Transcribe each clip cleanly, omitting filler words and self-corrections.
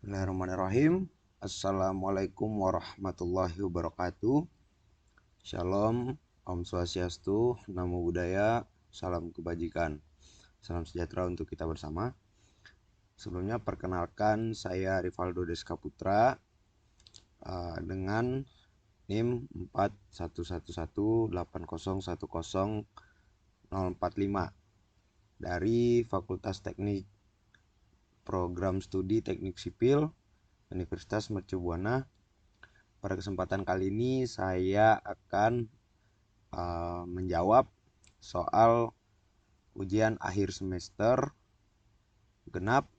Bismillahirrahmanirrahim. Assalamualaikum warahmatullahi wabarakatuh. Shalom, Om Swastiastu, Namo Buddhaya, salam kebajikan, salam sejahtera untuk kita bersama. Sebelumnya perkenalkan, saya Rivaldo Deska Putra dengan NIM 411180101045 dari Fakultas Teknik Program Studi Teknik Sipil Universitas Mercu Buana. Pada kesempatan kali ini saya akan menjawab soal ujian akhir semester genap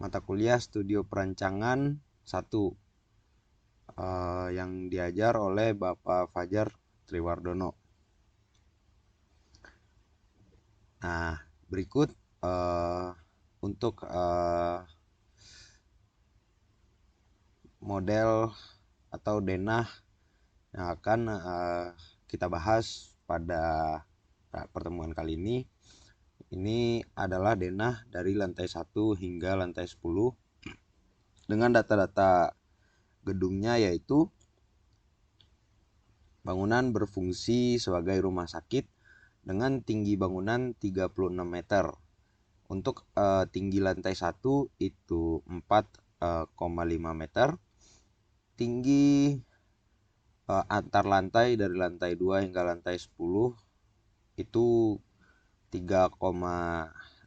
mata kuliah Studio Perancangan 1 yang diajar oleh Bapak Fajar Triwardono. Nah, berikut untuk model atau denah yang akan kita bahas pada pertemuan kali ini. Ini adalah denah dari lantai 1 hingga lantai 10 dengan data-data gedungnya, yaitu bangunan berfungsi sebagai rumah sakit dengan tinggi bangunan 36 meter. Untuk tinggi lantai 1 itu 4,5 meter. Tinggi antar lantai dari lantai 2 hingga lantai 10 itu 3,5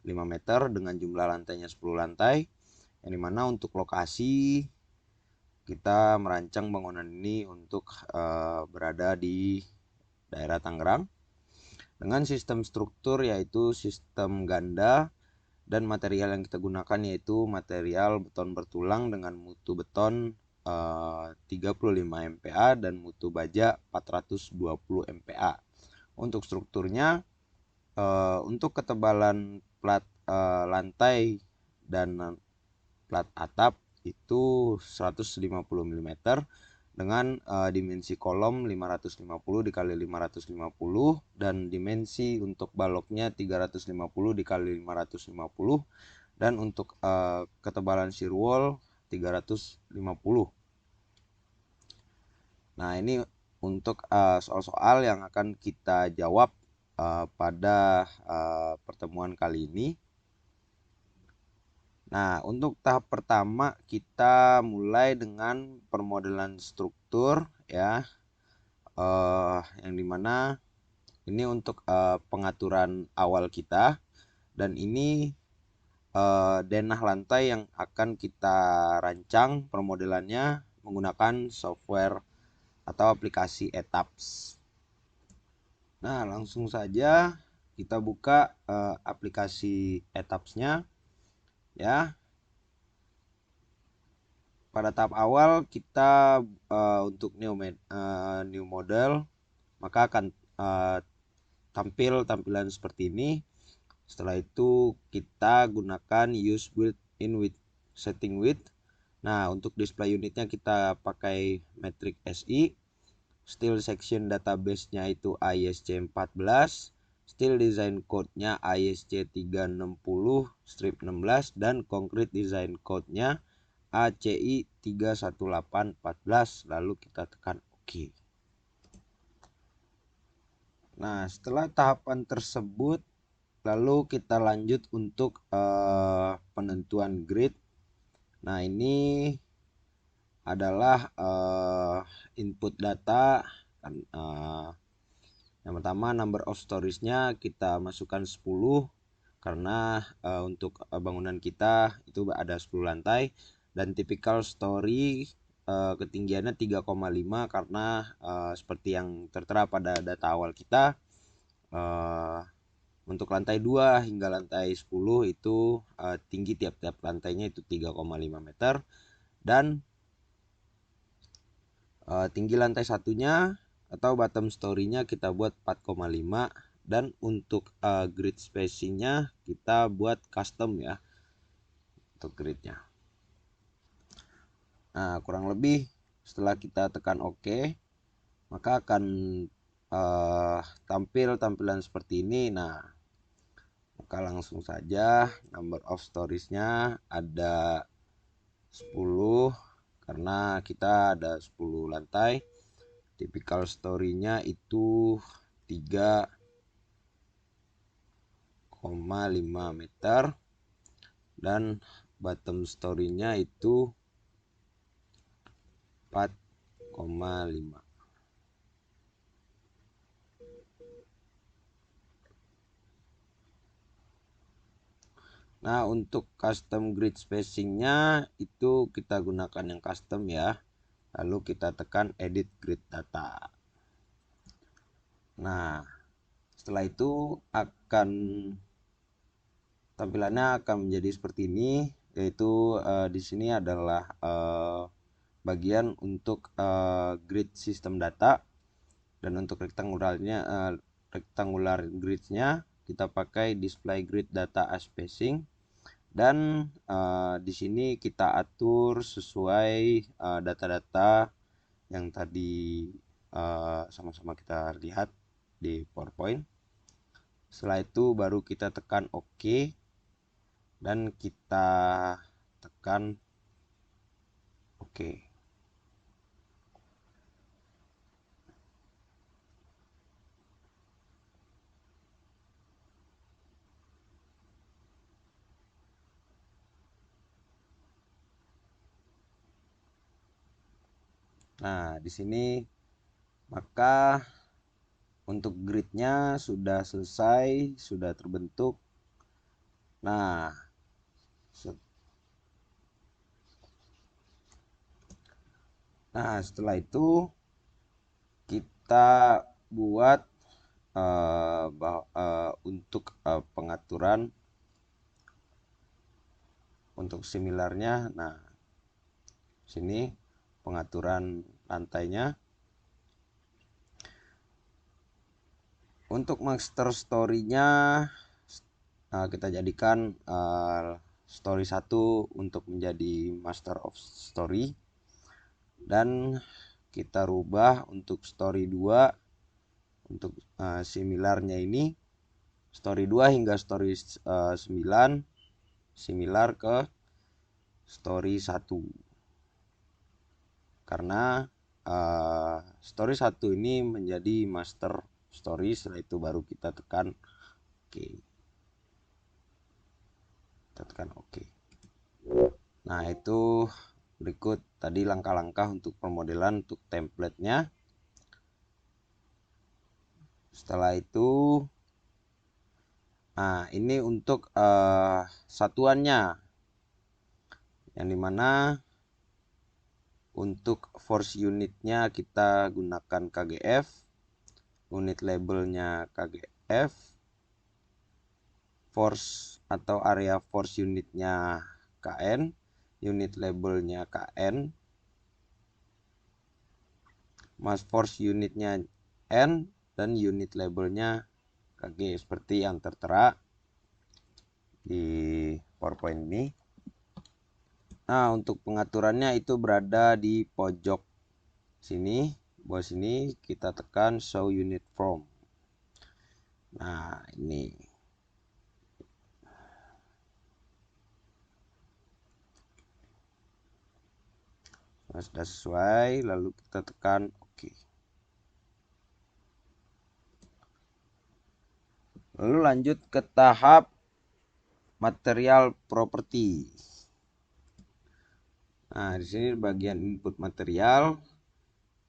meter dengan jumlah lantainya 10 lantai, yang dimana untuk lokasi kita merancang bangunan ini untuk berada di daerah Tangerang dengan sistem struktur yaitu sistem ganda, dan material yang kita gunakan yaitu material beton bertulang dengan mutu beton 35 MPa dan mutu baja 420 MPa. Untuk strukturnya, untuk ketebalan plat lantai dan plat atap itu 150 mm dengan dimensi kolom 550 dikali 550 dan dimensi untuk baloknya 350 dikali 550, dan untuk ketebalan shear wall 350. Nah, ini untuk soal-soal yang akan kita jawab pada pertemuan kali ini. Nah, untuk tahap pertama kita mulai dengan permodelan struktur ya, yang dimana ini untuk pengaturan awal kita, dan ini denah lantai yang akan kita rancang permodelannya menggunakan software atau aplikasi ETAPS. Nah, langsung saja kita buka aplikasi ETAPS-nya ya. Pada tahap awal kita untuk new model, maka akan tampil tampilan seperti ini. Setelah itu kita gunakan use built-in with setting width. Nah, untuk display unitnya kita pakai metric SI. Steel section database-nya itu ISC 14. Steel design code-nya ISC 360 strip 16, dan concrete design code-nya ACI 31814. Lalu kita tekan OK. Nah, setelah tahapan tersebut, lalu kita lanjut untuk penentuan grid. Nah, ini adalah input data. Yang pertama, number of stories-nya kita masukkan 10 karena untuk bangunan kita itu ada 10 lantai, dan typical story ketinggiannya 3,5 karena seperti yang tertera pada data awal kita, untuk lantai 2 hingga lantai 10 itu tinggi tiap-tiap lantainya itu 3,5 meter, dan tinggi lantai satunya atau bottom story-nya kita buat 4,5, dan untuk grid spacing-nya kita buat custom ya untuk gridnya. Nah, kurang lebih setelah kita tekan OK, maka akan tampil tampilan seperti ini. Nah, maka langsung saja number of stories-nya ada 10 karena kita ada 10 lantai. Typical story-nya itu 3,5 meter dan bottom story-nya itu 4,5. Nah, untuk custom grid spacing-nya itu kita gunakan yang custom ya. Lalu kita tekan edit grid data. Nah, setelah itu tampilannya akan menjadi seperti ini, yaitu di sini adalah bagian untuk grid sistem data, dan untuk rectangular gridnya kita pakai display grid data as spacing, dan di sini kita atur sesuai data-data yang tadi sama-sama kita lihat di PowerPoint. Setelah itu baru kita tekan OK dan kita tekan OK. Nah, di sini maka untuk gridnya sudah selesai, sudah terbentuk. Nah, setelah itu kita buat untuk pengaturan untuk similarnya. Nah, sini pengaturan lantainya. Untuk master story-nya kita jadikan story 1 untuk menjadi master of story, dan kita rubah untuk story 2 untuk similarnya ini story 2 hingga story 9 similar ke story 1, karena story 1 ini menjadi master story. Setelah itu baru kita tekan OK. Kita tekan OK. Nah, itu berikut tadi langkah-langkah untuk pemodelan untuk template-nya. Setelah itu ini untuk satuannya, yang dimana untuk force unitnya kita gunakan KGF, unit labelnya KGF, force atau area force unitnya KN, unit labelnya KN, mass force unitnya N, dan unit labelnya KG, seperti yang tertera di PowerPoint ini. Nah, untuk pengaturannya itu berada di pojok sini, bawah sini kita tekan show unit form. Nah, ini sudah sesuai, lalu kita tekan OK. Lalu lanjut ke tahap material property. Nah, di sini bagian input material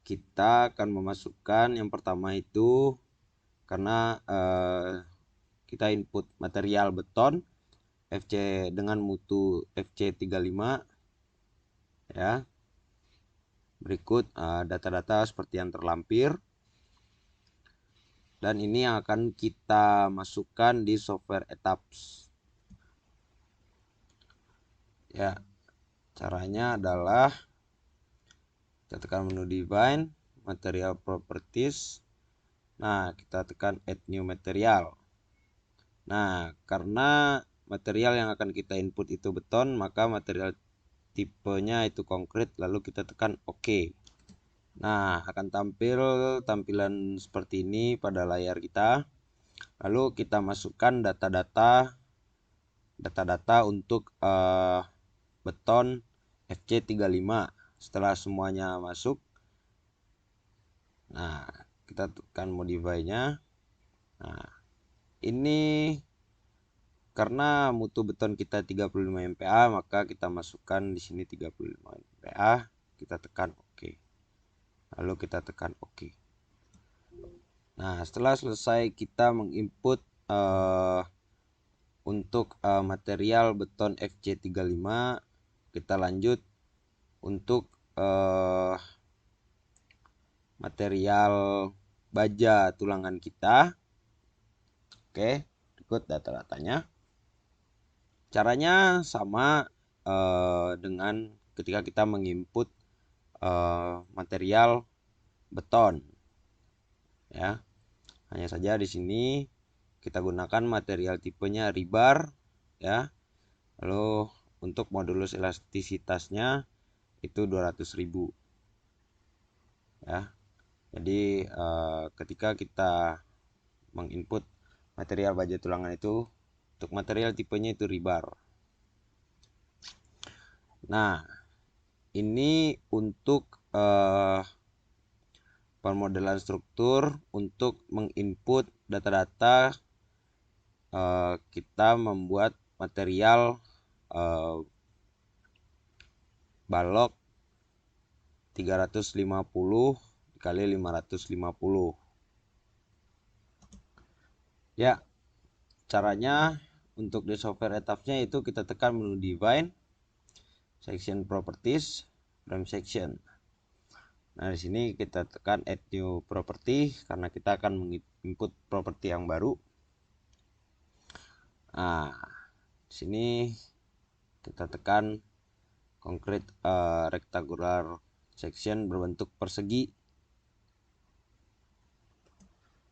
kita akan memasukkan yang pertama itu, karena kita input material beton FC dengan mutu FC35 ya. Berikut data-data seperti yang terlampir, dan ini yang akan kita masukkan di software Etaps ya. Caranya adalah kita tekan menu define, material properties. Nah, kita tekan add new material. Nah, karena material yang akan kita input itu beton, maka material tipenya itu konkrit, lalu kita tekan OK. Nah, akan tampil tampilan seperti ini pada layar kita. Lalu kita masukkan data-data untuk beton FC35. Setelah semuanya masuk, nah kita tekan modify-nya. Nah, ini karena mutu beton kita 35 MPa, maka kita masukkan di sini 35 MPa. Kita tekan OK. Lalu kita tekan OK. Nah, setelah selesai kita menginput untuk material beton FC35, kita lanjut untuk material baja tulangan kita. Oke, ikut data-datanya. Caranya sama dengan ketika kita menginput material beton, ya. Hanya saja di sini kita gunakan material tipenya rebar, ya. Lalu untuk modulus elastisitasnya itu 200.000, ya. Jadi ketika kita menginput material baja tulangan itu, untuk material tipenya itu rebar. Nah, ini untuk pemodelan struktur. Untuk menginput data-data, kita membuat material balok 350 kali 550. Ya, caranya untuk di software etapnya itu kita tekan menu define, section properties, frame section. Nah, di sini kita tekan add new property karena kita akan menginput properti yang baru. Nah, di sini kita tekan concrete rectangular section berbentuk persegi.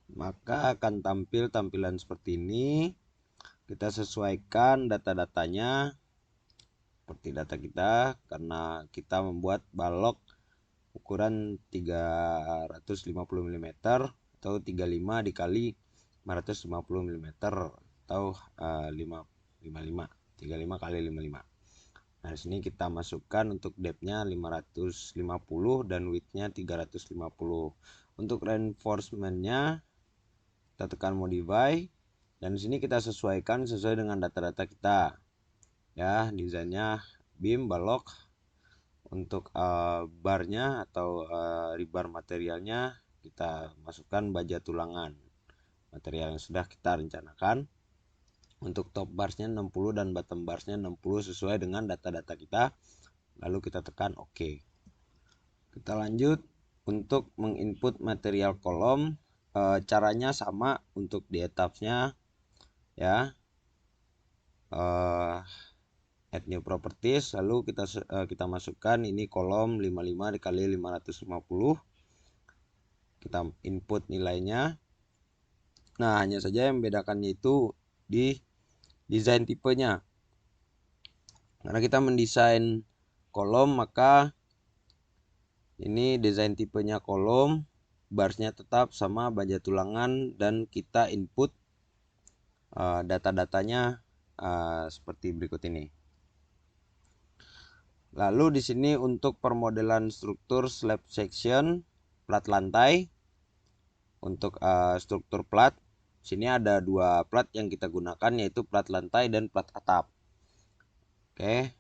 Maka akan tampil tampilan seperti ini. Kita sesuaikan data-datanya seperti data kita, karena kita membuat balok ukuran 350 mm atau 35 dikali 550 mm atau 55 35 kali 55. Nah, di sini kita masukkan untuk depth-nya 550 dan width-nya 350. Untuk reinforcement-nya kita tekan modify, dan di sini kita sesuaikan sesuai dengan data-data kita, ya. Desainnya beam balok. Untuk barnya atau rebar materialnya kita masukkan baja tulangan, material yang sudah kita rencanakan. Untuk top barsnya 60 dan bottom barsnya 60 sesuai dengan data-data kita. Lalu kita tekan OK. Kita lanjut untuk menginput material kolom. Caranya sama untuk di etapnya, ya. Add new properties, lalu kita masukkan ini kolom 55 dikali 550. Kita input nilainya. Nah, hanya saja yang membedakannya itu di desain tipenya. Karena kita mendesain kolom, maka ini desain tipenya kolom, barsnya tetap sama baja tulangan, dan kita input data-datanya seperti berikut ini. Lalu di sini untuk permodelan struktur slab section plat lantai. Untuk struktur plat, sini ada dua plat yang kita gunakan, yaitu plat lantai dan plat atap. Oke.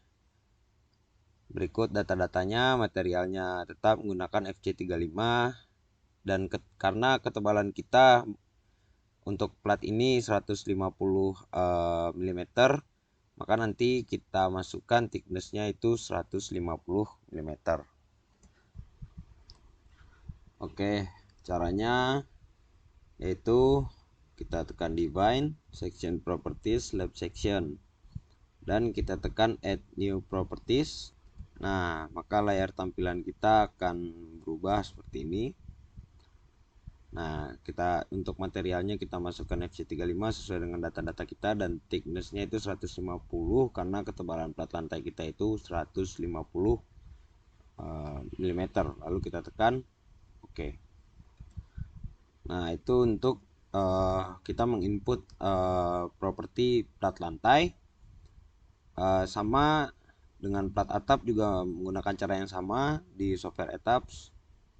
Berikut data-datanya. Materialnya tetap menggunakan FC35, dan karena ketebalan kita untuk plat ini 150 mm, maka nanti kita masukkan thickness-nya itu 150 mm. Oke, caranya yaitu kita tekan define, section properties, slab section, dan kita tekan add new properties. Nah, maka layar tampilan kita akan berubah seperti ini. Nah, kita untuk materialnya kita masukkan FC35 sesuai dengan data-data kita, dan thickness-nya itu 150 karena ketebalan plat lantai kita itu 150 mm. Lalu kita tekan OK. Nah, itu untuk kita menginput properti plat lantai. Sama dengan plat atap juga menggunakan cara yang sama di software ETABS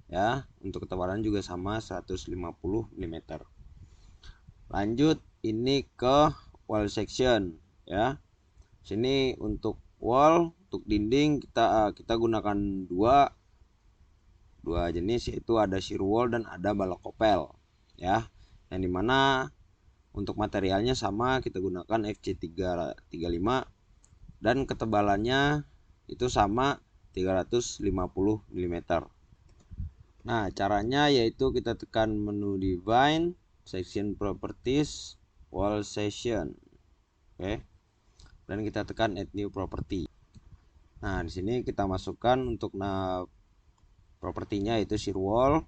ya. Untuk ketebalan juga sama 150 mm. Lanjut ini ke wall section ya. Sini untuk wall, untuk dinding kita gunakan dua jenis, yaitu ada shear wall dan ada balok kopel ya. Yang dimana untuk materialnya sama, kita gunakan FC335 dan ketebalannya itu sama 350 mm. Nah, caranya yaitu kita tekan menu Define, Section Properties, Wall Section. Oke. Dan kita tekan Add New Property. Nah, di sini kita masukkan untuk propertinya yaitu shear wall.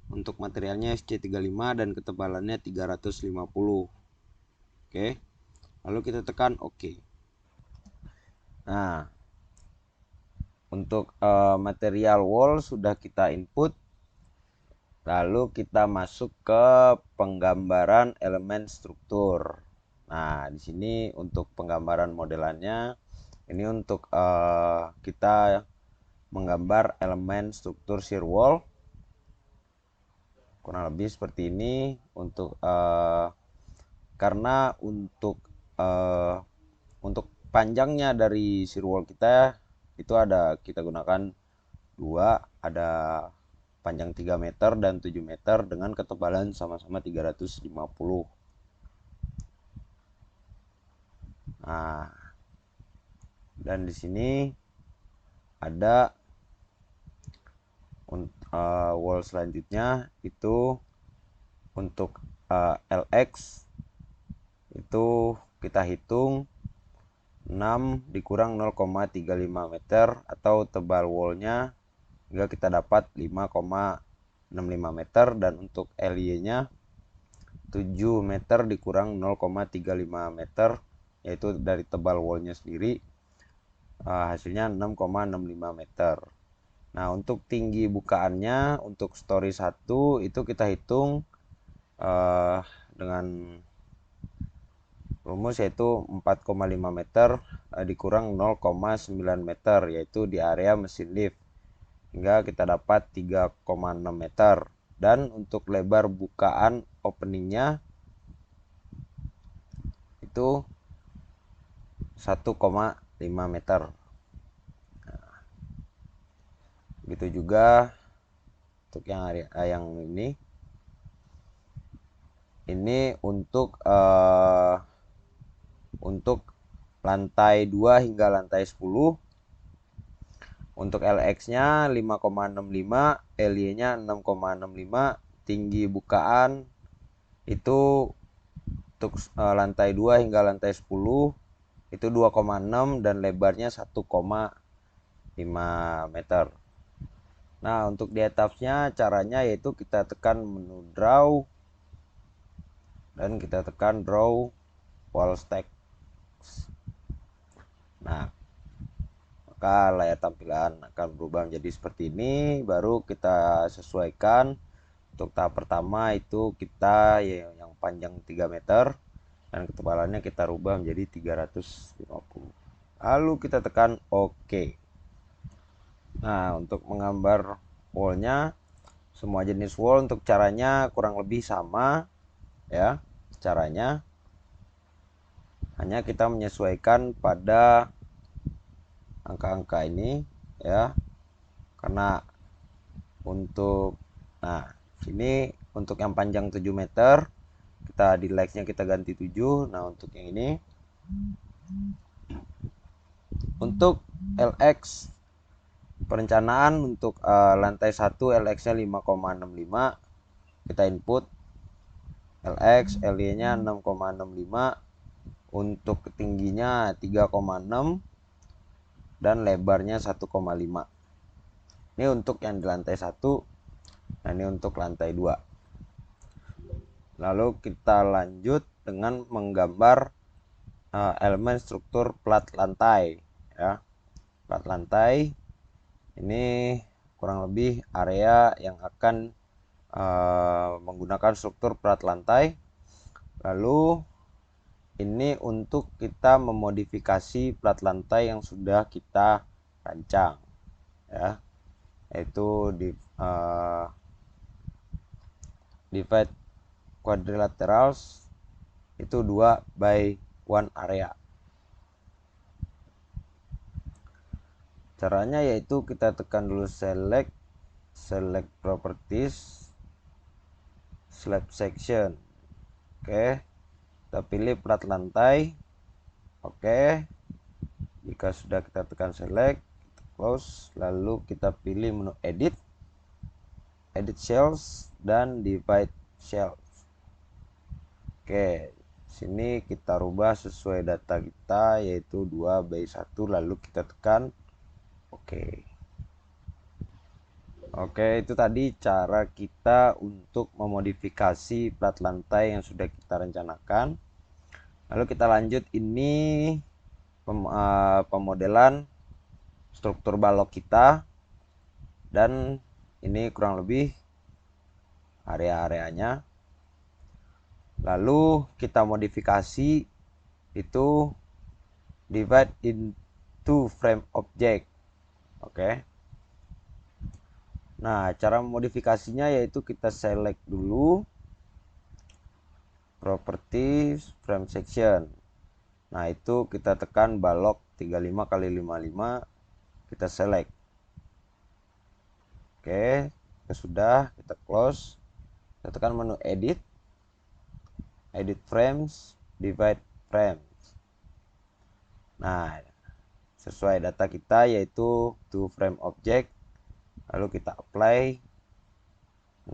Untuk materialnya FC35 dan ketebalannya 350. Oke. Lalu kita tekan OK. Nah, untuk material wall sudah kita input. Lalu kita masuk ke penggambaran elemen struktur. Nah, di sini untuk penggambaran modelannya, ini untuk kita menggambar elemen struktur shear wall. Kurang lebih seperti ini. Untuk karena untuk panjangnya dari shear wall kita itu kita gunakan dua, ada panjang 3 meter dan 7 meter dengan ketebalan sama-sama 350. Nah, dan di sini ada wall selanjutnya itu untuk LX itu kita hitung 6 dikurang 0,35 meter atau tebal wallnya hingga kita dapat 5,65 meter, dan untuk LY nya 7 meter dikurang 0,35 meter, yaitu dari tebal wallnya sendiri hasilnya 6,65 meter. Nah, untuk tinggi bukaannya untuk story 1 itu kita hitung dengan rumus yaitu 4,5 meter dikurang 0,9 meter, yaitu di area mesin lift, hingga kita dapat 3,6 meter. Dan untuk lebar bukaan openingnya itu 1,5 meter. Nah, begitu juga untuk yang ini untuk lantai 2 hingga lantai 10. Untuk LX-nya 5,65, LY-nya 6,65, tinggi bukaan itu untuk lantai 2 hingga lantai 10 itu 2,6 dan lebarnya 1,5 meter. Nah, untuk di etapsnya caranya yaitu kita tekan menu draw dan kita tekan draw wall stack. Nah, maka layar tampilan akan berubah menjadi seperti ini. Baru kita sesuaikan. Untuk tahap pertama itu kita yang panjang 3 meter dan ketebalannya kita rubah menjadi 350. Lalu kita tekan OK. Nah, untuk menggambar wallnya, semua jenis wall untuk caranya kurang lebih sama ya. Caranya hanya kita menyesuaikan pada angka-angka ini ya, karena untuk sini untuk yang panjang 7 meter kita di like-nya kita ganti 7. Nah, untuk yang ini untuk LX perencanaan untuk lantai 1 LX-nya 5,65, kita input LX, LY-nya 6,65, untuk tingginya 3,6 dan lebarnya 1,5. Ini untuk yang di lantai 1. Nah, ini untuk lantai 2. Lalu kita lanjut dengan menggambar elemen struktur plat lantai ya. Plat lantai ini kurang lebih area yang akan menggunakan struktur plat lantai. Lalu ini untuk kita memodifikasi plat lantai yang sudah kita rancang, ya, yaitu di divide quadrilaterals itu 2 by 1 area. Caranya yaitu kita tekan dulu select properties, slab section. Oke, kita pilih plat lantai. Oke, jika sudah kita tekan select, kita close, lalu kita pilih menu edit cells dan divide cells. Oke, sini kita rubah sesuai data kita yaitu 2 by 1, lalu kita tekan oke. Oke, itu tadi cara kita untuk memodifikasi plat lantai yang sudah kita rencanakan. Lalu kita lanjut, ini pemodelan struktur balok kita, dan ini kurang lebih area-areanya. Lalu kita modifikasi itu divide into frame object. Oke. Nah, cara modifikasinya yaitu kita select dulu properties frame section. Nah, itu kita tekan balok 35 kali 55, kita select. Oke, sudah, kita close. Kita tekan menu edit frames, divide frames. Nah, sesuai data kita yaitu to frame object, lalu kita apply,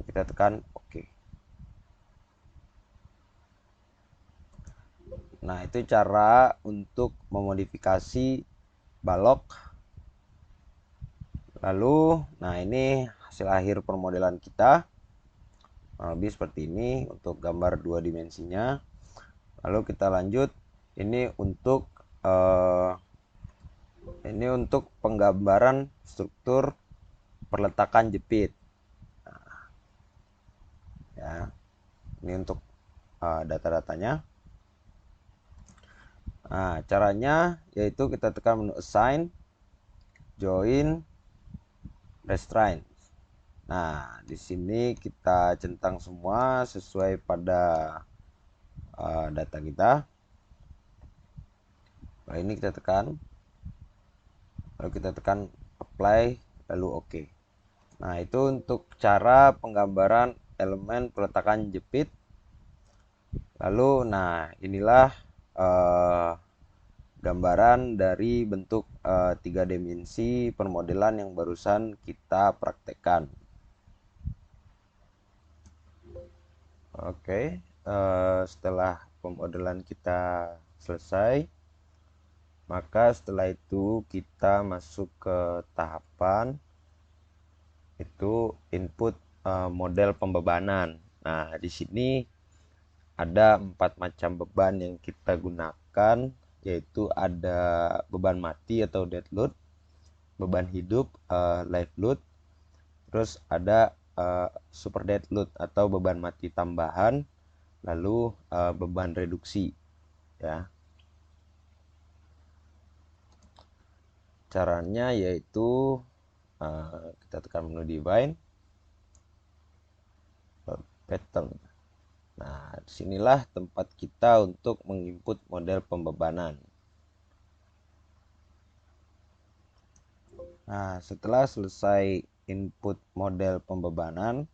kita tekan oke. Nah, itu cara untuk memodifikasi balok. Lalu, nah ini hasil akhir permodelan kita, lebih seperti ini untuk gambar 2 dimensinya. Lalu kita lanjut, ini untuk penggambaran struktur perletakan jepit. Nah, ya, ini untuk data-datanya. Nah, caranya yaitu kita tekan menu assign, join, restraint. Nah, di sini kita centang semua sesuai pada data kita. Nah, ini kita tekan, lalu kita tekan apply, lalu oke. Nah, itu untuk cara penggambaran elemen peletakan jepit. Lalu, nah inilah gambaran dari bentuk 3 dimensi permodelan yang barusan kita praktekkan. Oke, setelah pemodelan kita selesai, maka setelah itu kita masuk ke tahapan itu input model pembebanan. Nah, di sini ada 4 macam beban yang kita gunakan, yaitu ada beban mati atau dead load, beban hidup live load, terus ada super dead load atau beban mati tambahan, lalu beban reduksi, ya. Caranya yaitu kita tekan menu define pattern. Nah, disinilah tempat kita untuk menginput model pembebanan. Nah, setelah selesai input model pembebanan,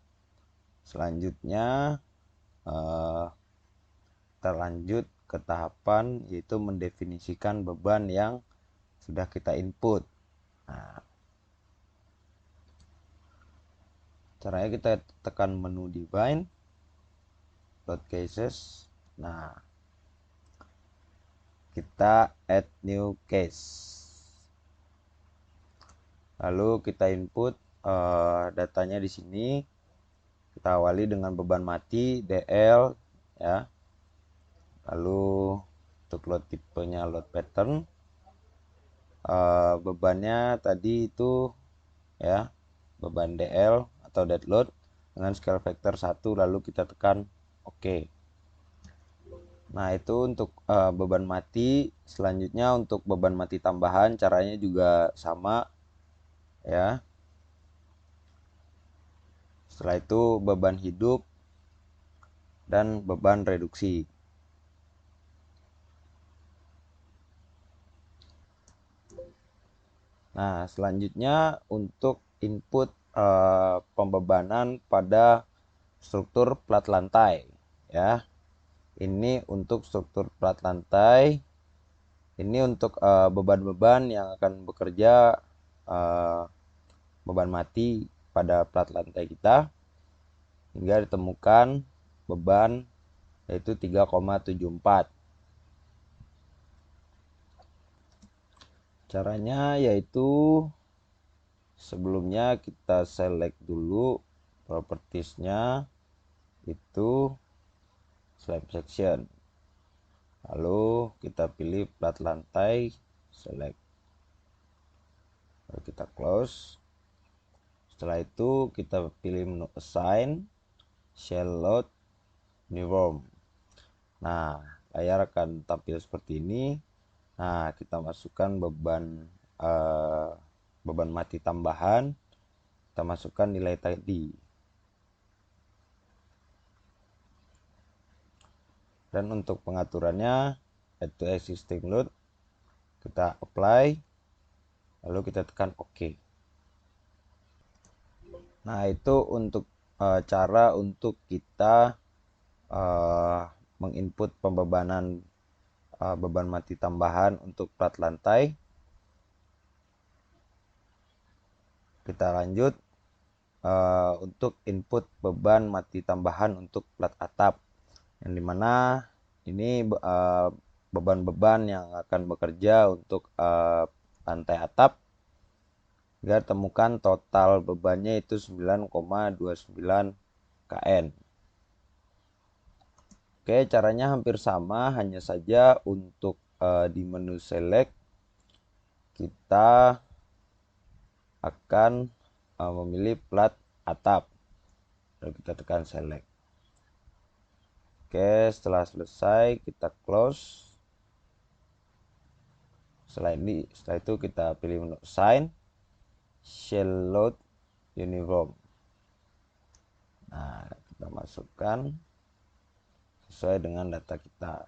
selanjutnya kita lanjut ke tahapan yaitu mendefinisikan beban yang sudah kita input. Nah, caranya kita tekan menu define, load cases. Nah, kita add new case. Lalu kita input datanya di sini. Kita awali dengan beban mati DL, ya. Lalu untuk load tipenya load pattern, bebannya tadi itu, ya, beban DL atau dead load dengan scale factor 1, lalu kita tekan oke. Nah, itu untuk beban mati. Selanjutnya untuk beban mati tambahan caranya juga sama ya. Setelah itu beban hidup dan beban reduksi. Nah, selanjutnya untuk input pembebanan pada struktur plat lantai ya. Ini untuk struktur plat lantai. Ini untuk beban-beban yang akan bekerja, beban mati pada plat lantai kita hingga ditemukan beban yaitu 3,74. Caranya yaitu sebelumnya kita select dulu propertiesnya itu slab section, lalu kita pilih plat lantai, select, lalu kita close. Setelah itu kita pilih menu assign, shell load, new form. Nah, layar akan tampil seperti ini. Nah, kita masukkan beban mati tambahan, kita masukkan nilai tadi. Dan untuk pengaturannya itu existing load, kita apply, lalu kita tekan OK. Nah, itu untuk cara untuk kita menginput pembebanan beban mati tambahan untuk plat lantai. Kita lanjut untuk input beban mati tambahan untuk plat atap, yang dimana ini beban-beban yang akan bekerja untuk lantai atap. Kita temukan total bebannya itu 9,29 kN. Oke, caranya hampir sama, hanya saja untuk di menu select kita akan memilih plat atap, lalu kita tekan select. Oke, setelah selesai kita close. Setelah itu kita pilih menu assign, shell load, uniform. Nah, kita masukkan sesuai dengan data kita.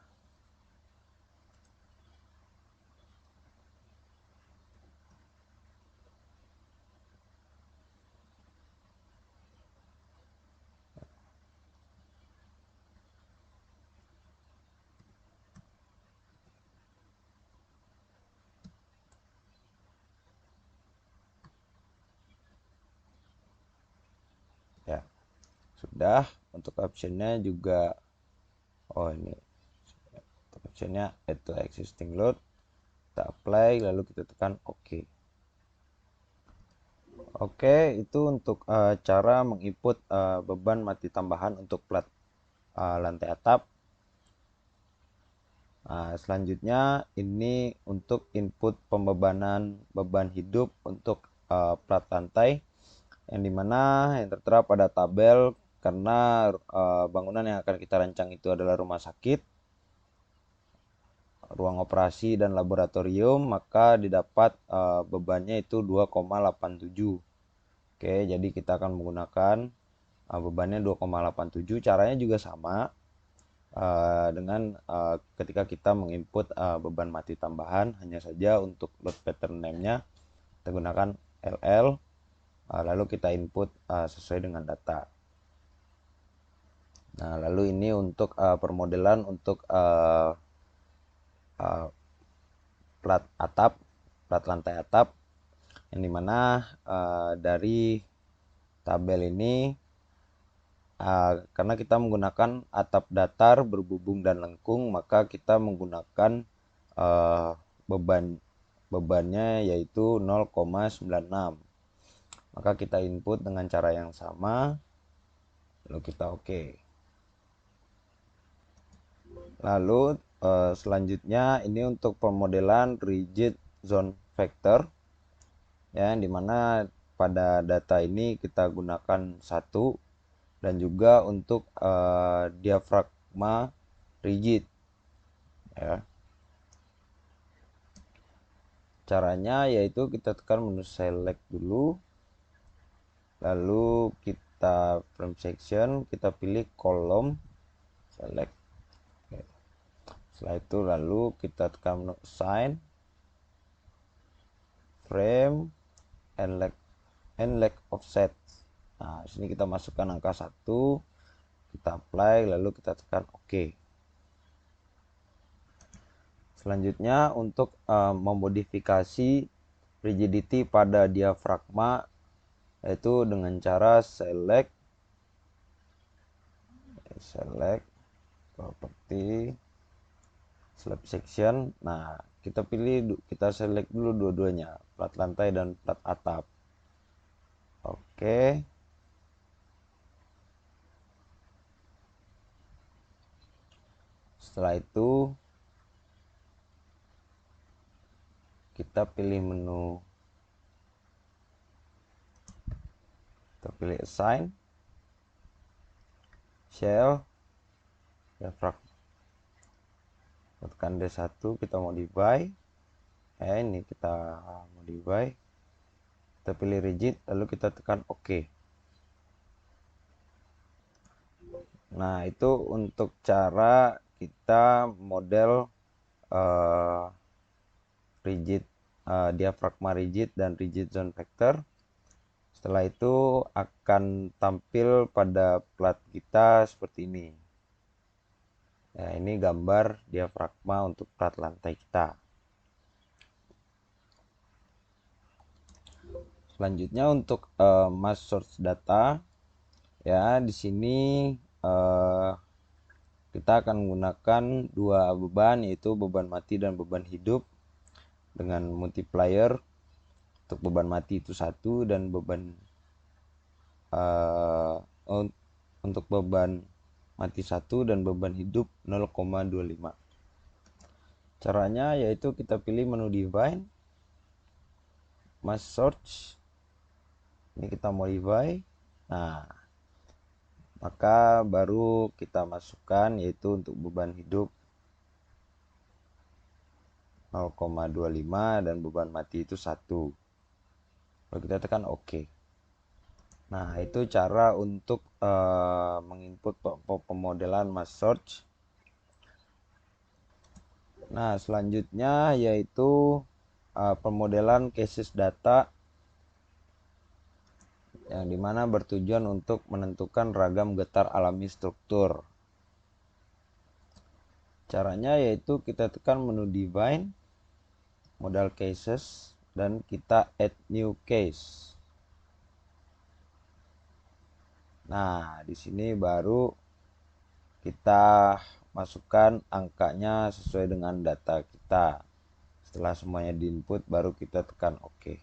Ya, sudah. Untuk optionnya juga, oh ini optionnya itu existing load, kita apply, lalu kita tekan OK. Oke, itu untuk cara menginput beban mati tambahan untuk plat lantai atap. Nah, selanjutnya ini untuk input pembebanan beban hidup untuk plat lantai, yang dimana yang tertera pada tabel, karena bangunan yang akan kita rancang itu adalah rumah sakit, ruang operasi dan laboratorium, maka didapat bebannya itu 2,87. Oke, jadi kita akan menggunakan bebannya 2,87. Caranya juga sama dengan ketika kita menginput beban mati tambahan, hanya saja untuk load pattern name-nya kita gunakan LL, lalu kita input sesuai dengan data. Nah, lalu ini untuk permodelan untuk plat atap, plat lantai atap, yang dimana dari tabel ini karena kita menggunakan atap datar berbubung dan lengkung, maka kita menggunakan bebannya yaitu 0,96. Maka kita input dengan cara yang sama, lalu kita OK. Lalu selanjutnya ini untuk pemodelan rigid zone factor, ya, dimana pada data ini kita gunakan 1, dan juga untuk diafragma rigid. ya. Caranya yaitu kita tekan menu select dulu, lalu kita frame section, kita pilih kolom, select. Oke. Setelah itu lalu kita tekan menu assign, frame, and leg offset. Nah, sini kita masukkan angka 1, kita apply, lalu kita tekan OK. Selanjutnya untuk memodifikasi rigidity pada diafragma, yaitu dengan cara select property, slab section. Nah, kita select dulu dua-duanya, plat lantai dan plat atap. Oke. Setelah itu kita pilih menu, kita pilih assign, shell, diaphragm, tekan D1, kita modify. Ini kita modify, kita pilih rigid, lalu kita tekan OK. Nah, itu untuk cara kita model rigid, diafragma rigid dan rigid zone factor. Setelah itu akan tampil pada plat kita seperti ini. Nah, ini gambar diafragma untuk plat lantai kita. Selanjutnya untuk mass source data, ya di sini kita akan menggunakan dua beban, yaitu beban mati dan beban hidup, dengan multiplier. Untuk beban mati itu 1 dan beban untuk beban mati 1 dan beban hidup 0,25. Caranya yaitu kita pilih menu define, mass source, ini kita modify. Nah, maka baru kita masukkan yaitu untuk beban hidup 0,25 dan beban mati itu 1. Lalu kita tekan OK. Nah, itu cara untuk menginput pemodelan mass source. Nah, selanjutnya yaitu pemodelan cases data, yang dimana bertujuan untuk menentukan ragam getar alami struktur. Caranya yaitu kita tekan menu define, model cases, dan kita add new case. Nah, di sini baru kita masukkan angkanya sesuai dengan data kita. Setelah semuanya diinput, baru kita tekan OK.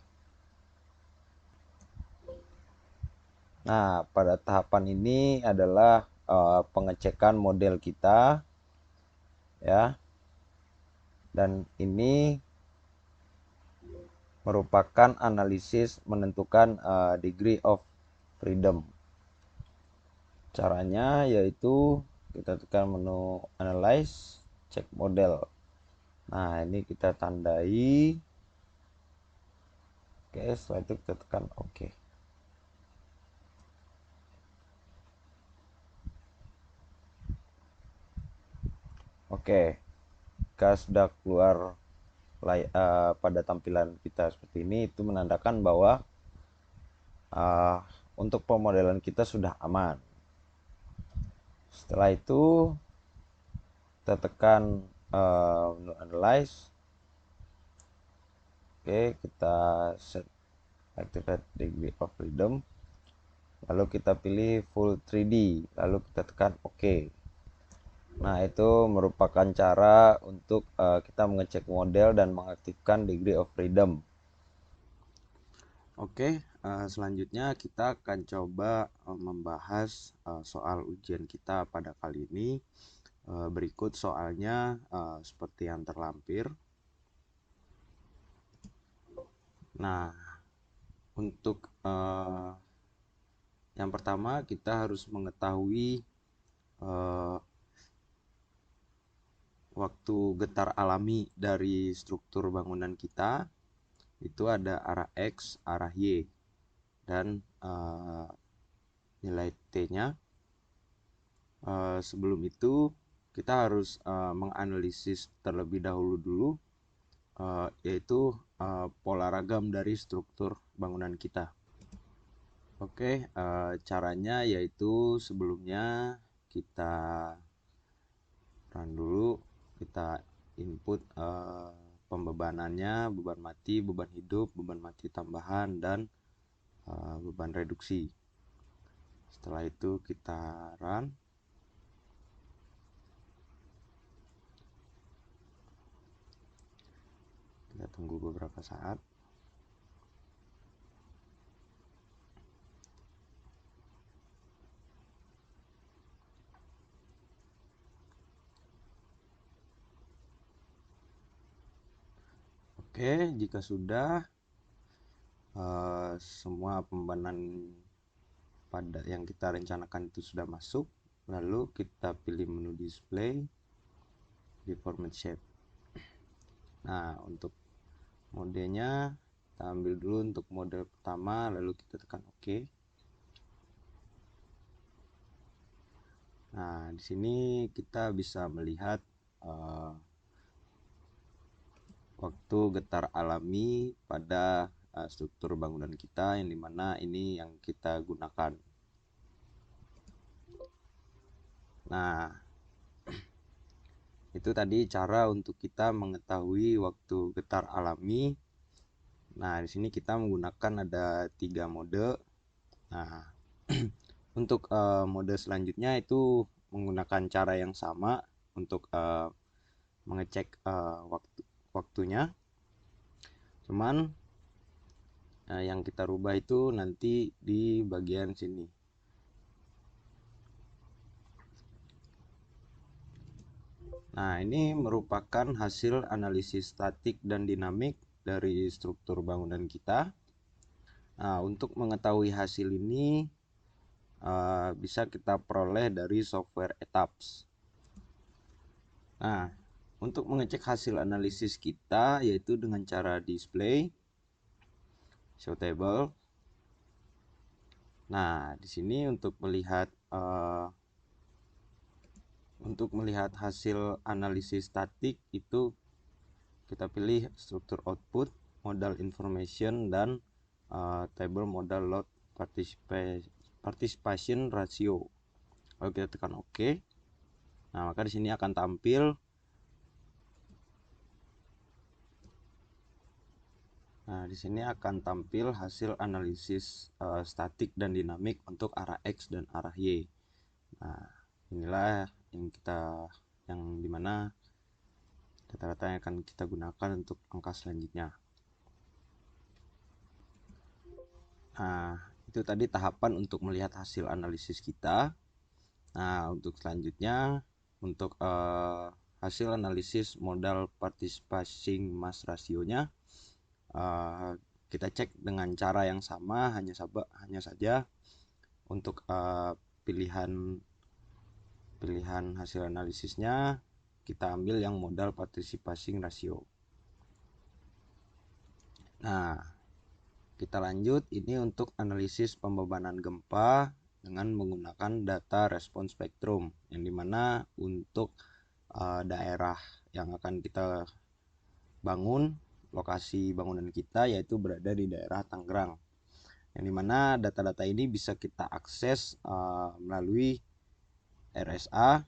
Nah, pada tahapan ini adalah pengecekan model kita, ya. Dan ini merupakan analisis menentukan degree of freedom. Caranya yaitu kita tekan menu analyze, cek model. Nah, ini kita tandai. Oke, setelah itu kita tekan OK. Oke, jika sudah keluar pada tampilan kita seperti ini, itu menandakan bahwa untuk pemodelan kita sudah aman. Setelah itu kita tekan menu analyze. Oke, kita set activate degree of freedom, lalu kita pilih full 3D, lalu kita tekan OK. Nah, itu merupakan cara untuk kita mengecek model dan mengaktifkan degree of freedom. Oke, selanjutnya kita akan coba membahas soal ujian kita pada kali ini. Berikut soalnya seperti yang terlampir. Nah, untuk yang pertama kita harus mengetahui waktu getar alami dari struktur bangunan kita itu ada arah X, arah Y, dan nilai T-nya. Sebelum itu kita harus menganalisis terlebih dahulu dulu, yaitu pola ragam dari struktur bangunan kita. Oke, caranya yaitu sebelumnya kita run dulu, kita input pembebanannya, beban mati, beban hidup, beban mati tambahan, dan beban reduksi. Setelah itu kita run. Kita tunggu beberapa saat. Oke, jika sudah semua pembebanan pada yang kita rencanakan itu sudah masuk, lalu kita pilih menu display di format shape. Nah, untuk modenya kita ambil dulu untuk mode pertama, lalu kita tekan OK. Nah, di sini kita bisa melihat waktu getar alami pada struktur bangunan kita, yang dimana ini yang kita gunakan. Nah, itu tadi cara untuk kita mengetahui waktu getar alami. Nah, di sini kita menggunakan ada 3 mode. Nah, untuk mode selanjutnya itu menggunakan cara yang sama untuk mengecek waktunya. Cuman yang kita rubah itu nanti di bagian sini. Nah, ini merupakan hasil analisis statik dan dinamik dari struktur bangunan kita. Nah, untuk mengetahui hasil ini bisa kita peroleh dari software Etaps. Nah, untuk mengecek hasil analisis kita yaitu dengan cara display, show table. Nah, di sini untuk melihat hasil analisis statik itu kita pilih struktur output, modal information, dan table modal load participation ratio. Lalu kita tekan OK. Nah, maka di sini akan tampil hasil analisis statik dan dinamik untuk arah X dan arah Y. Nah, inilah yang dimana data-data yang akan kita gunakan untuk angka selanjutnya. Nah, itu tadi tahapan untuk melihat hasil analisis kita. Nah, untuk selanjutnya, untuk hasil analisis modal participating mass rasionya, kita cek dengan cara yang sama, hanya saja untuk pilihan hasil analisisnya kita ambil yang modal participating ratio. Nah, kita lanjut, ini untuk analisis pembebanan gempa dengan menggunakan data respon spektrum, yang dimana untuk daerah yang akan kita bangun, lokasi bangunan kita yaitu berada di daerah Tangerang, yang dimana data-data ini bisa kita akses melalui RSA.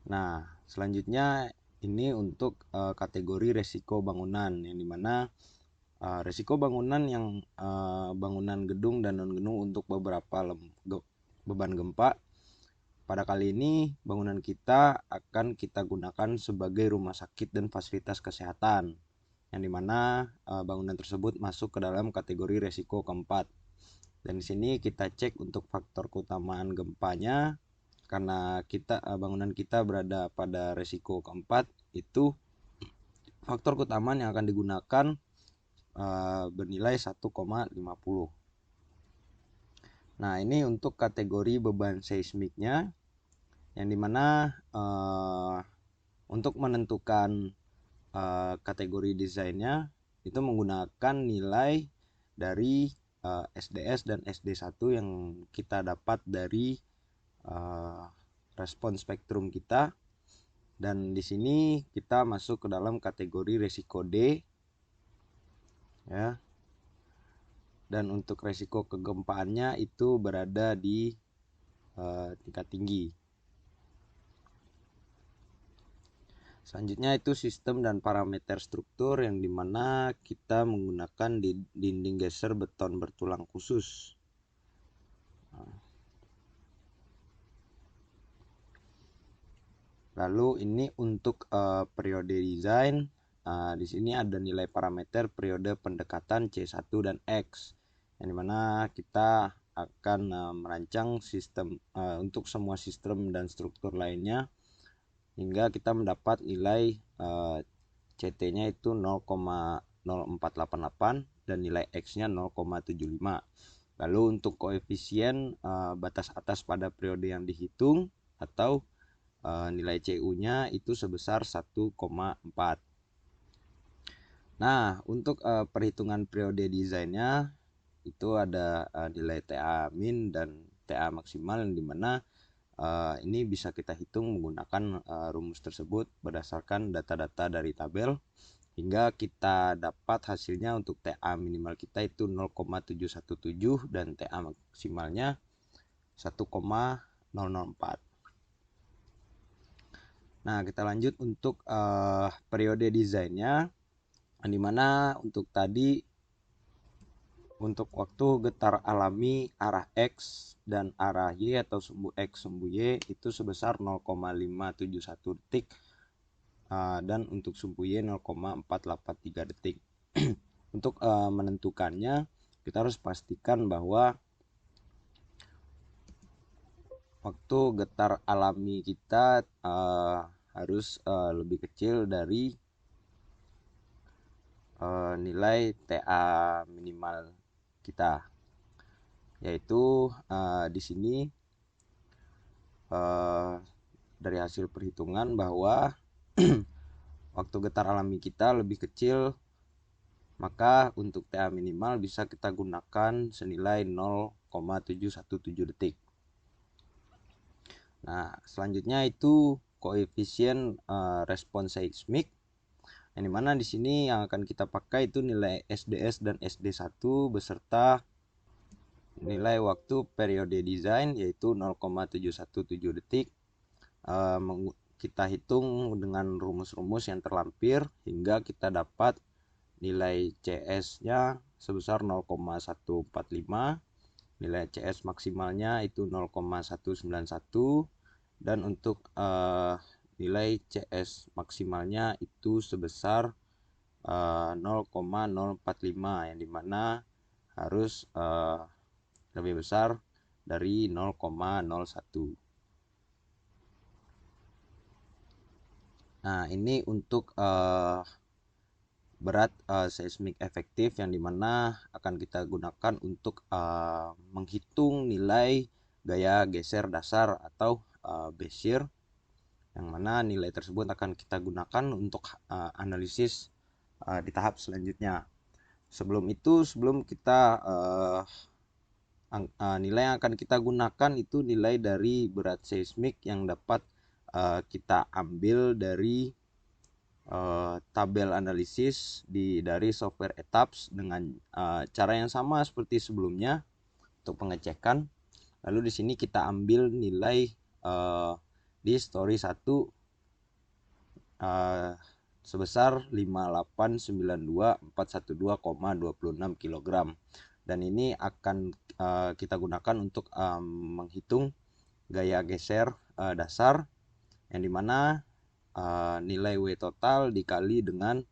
Nah, selanjutnya ini untuk kategori resiko bangunan, yang dimana resiko bangunan yang bangunan gedung dan non gedung untuk beberapa beban gempa. Pada kali ini bangunan kita akan kita gunakan sebagai rumah sakit dan fasilitas kesehatan, yang dimana bangunan tersebut masuk ke dalam kategori resiko keempat. Dan di sini kita cek untuk faktor keutamaan gempanya, karena bangunan kita berada pada resiko keempat, itu faktor keutamaan yang akan digunakan bernilai 1,50. Nah, ini untuk kategori beban seismiknya, yang dimana untuk menentukan kategori desainnya itu menggunakan nilai dari SDS dan SD1 yang kita dapat dari respon spektrum kita, dan di sini kita masuk ke dalam kategori resiko D ya. Dan untuk resiko kegempaannya itu berada di tingkat tinggi. Selanjutnya itu sistem dan parameter struktur, yang dimana kita menggunakan dinding geser beton bertulang khusus. Lalu ini untuk periode desain. Di sini ada nilai parameter periode pendekatan C1 dan X, yang dimana kita akan merancang sistem untuk semua sistem dan struktur lainnya hingga kita mendapat nilai CT-nya itu 0,0488 dan nilai X-nya 0,75. Lalu untuk koefisien batas atas pada periode yang dihitung atau nilai CU-nya itu sebesar 1,4. Nah, untuk perhitungan periode desainnya itu ada nilai TA min dan TA maksimal, yang dimana ini bisa kita hitung menggunakan rumus tersebut berdasarkan data-data dari tabel hingga kita dapat hasilnya. Untuk TA minimal kita itu 0,717 dan TA maksimalnya 1,004. Nah, kita lanjut untuk periode desainnya, dimana untuk tadi untuk waktu getar alami arah X dan arah Y atau sumbu X sumbu Y itu sebesar 0,571 detik dan untuk sumbu Y 0,483 detik. Untuk menentukannya kita harus pastikan bahwa waktu getar alami kita harus lebih kecil dari nilai TA minimal kita, yaitu di sini dari hasil perhitungan bahwa waktu getar alami kita lebih kecil, maka untuk TA minimal bisa kita gunakan senilai 0,717 detik. Nah, selanjutnya itu koefisien respon seismik, yang dimana di sini yang akan kita pakai itu nilai SDS dan SD1 beserta nilai waktu periode desain yaitu 0,717 detik. Kita hitung dengan rumus-rumus yang terlampir hingga kita dapat nilai CS-nya sebesar 0,145, nilai CS maksimalnya itu 0,191, dan untuk nilai CS maksimalnya itu sebesar 0,045, yang dimana harus lebih besar dari 0,01. Nah, ini untuk berat seismik efektif, yang dimana akan kita gunakan untuk menghitung nilai gaya geser dasar atau Bézier, yang mana nilai tersebut akan kita gunakan untuk analisis di tahap selanjutnya. Sebelum kita nilai yang akan kita gunakan itu nilai dari berat seismik yang dapat kita ambil dari tabel analisis dari software ETAPS dengan cara yang sama seperti sebelumnya untuk pengecekan. Lalu di sini kita ambil nilai di story 1 sebesar 5892412,26 kg, dan ini akan kita gunakan untuk menghitung gaya geser dasar, yang dimana nilai W total dikali dengan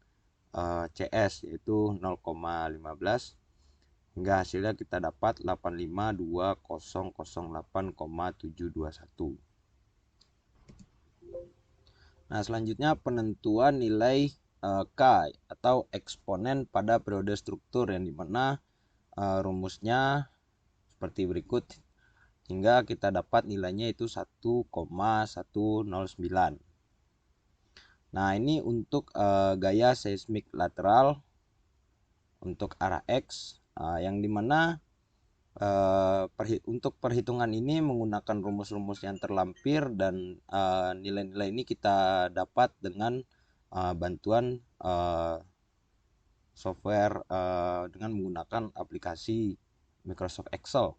CS yaitu 0,15 hingga hasilnya kita dapat 852.008,721. Nah, selanjutnya penentuan nilai K atau eksponen pada periode struktur, yang dimana rumusnya seperti berikut. hingga kita dapat nilainya itu 1,109. Nah, ini untuk gaya seismik lateral untuk arah X, yang dimana untuk perhitungan ini menggunakan rumus-rumus yang terlampir, dan nilai-nilai ini kita dapat dengan bantuan software dengan menggunakan aplikasi Microsoft Excel.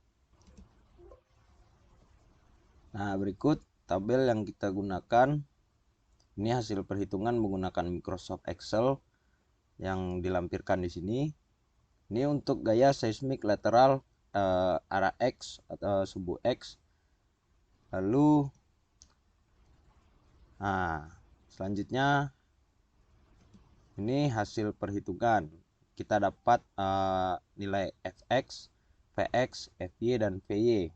Nah, berikut tabel yang kita gunakan. Ini hasil perhitungan menggunakan Microsoft Excel yang dilampirkan di sini. Ini untuk gaya seismik lateral arah X atau subuh X. Lalu selanjutnya ini hasil perhitungan. Kita dapat nilai Fx, Vx, Fy, dan Vy.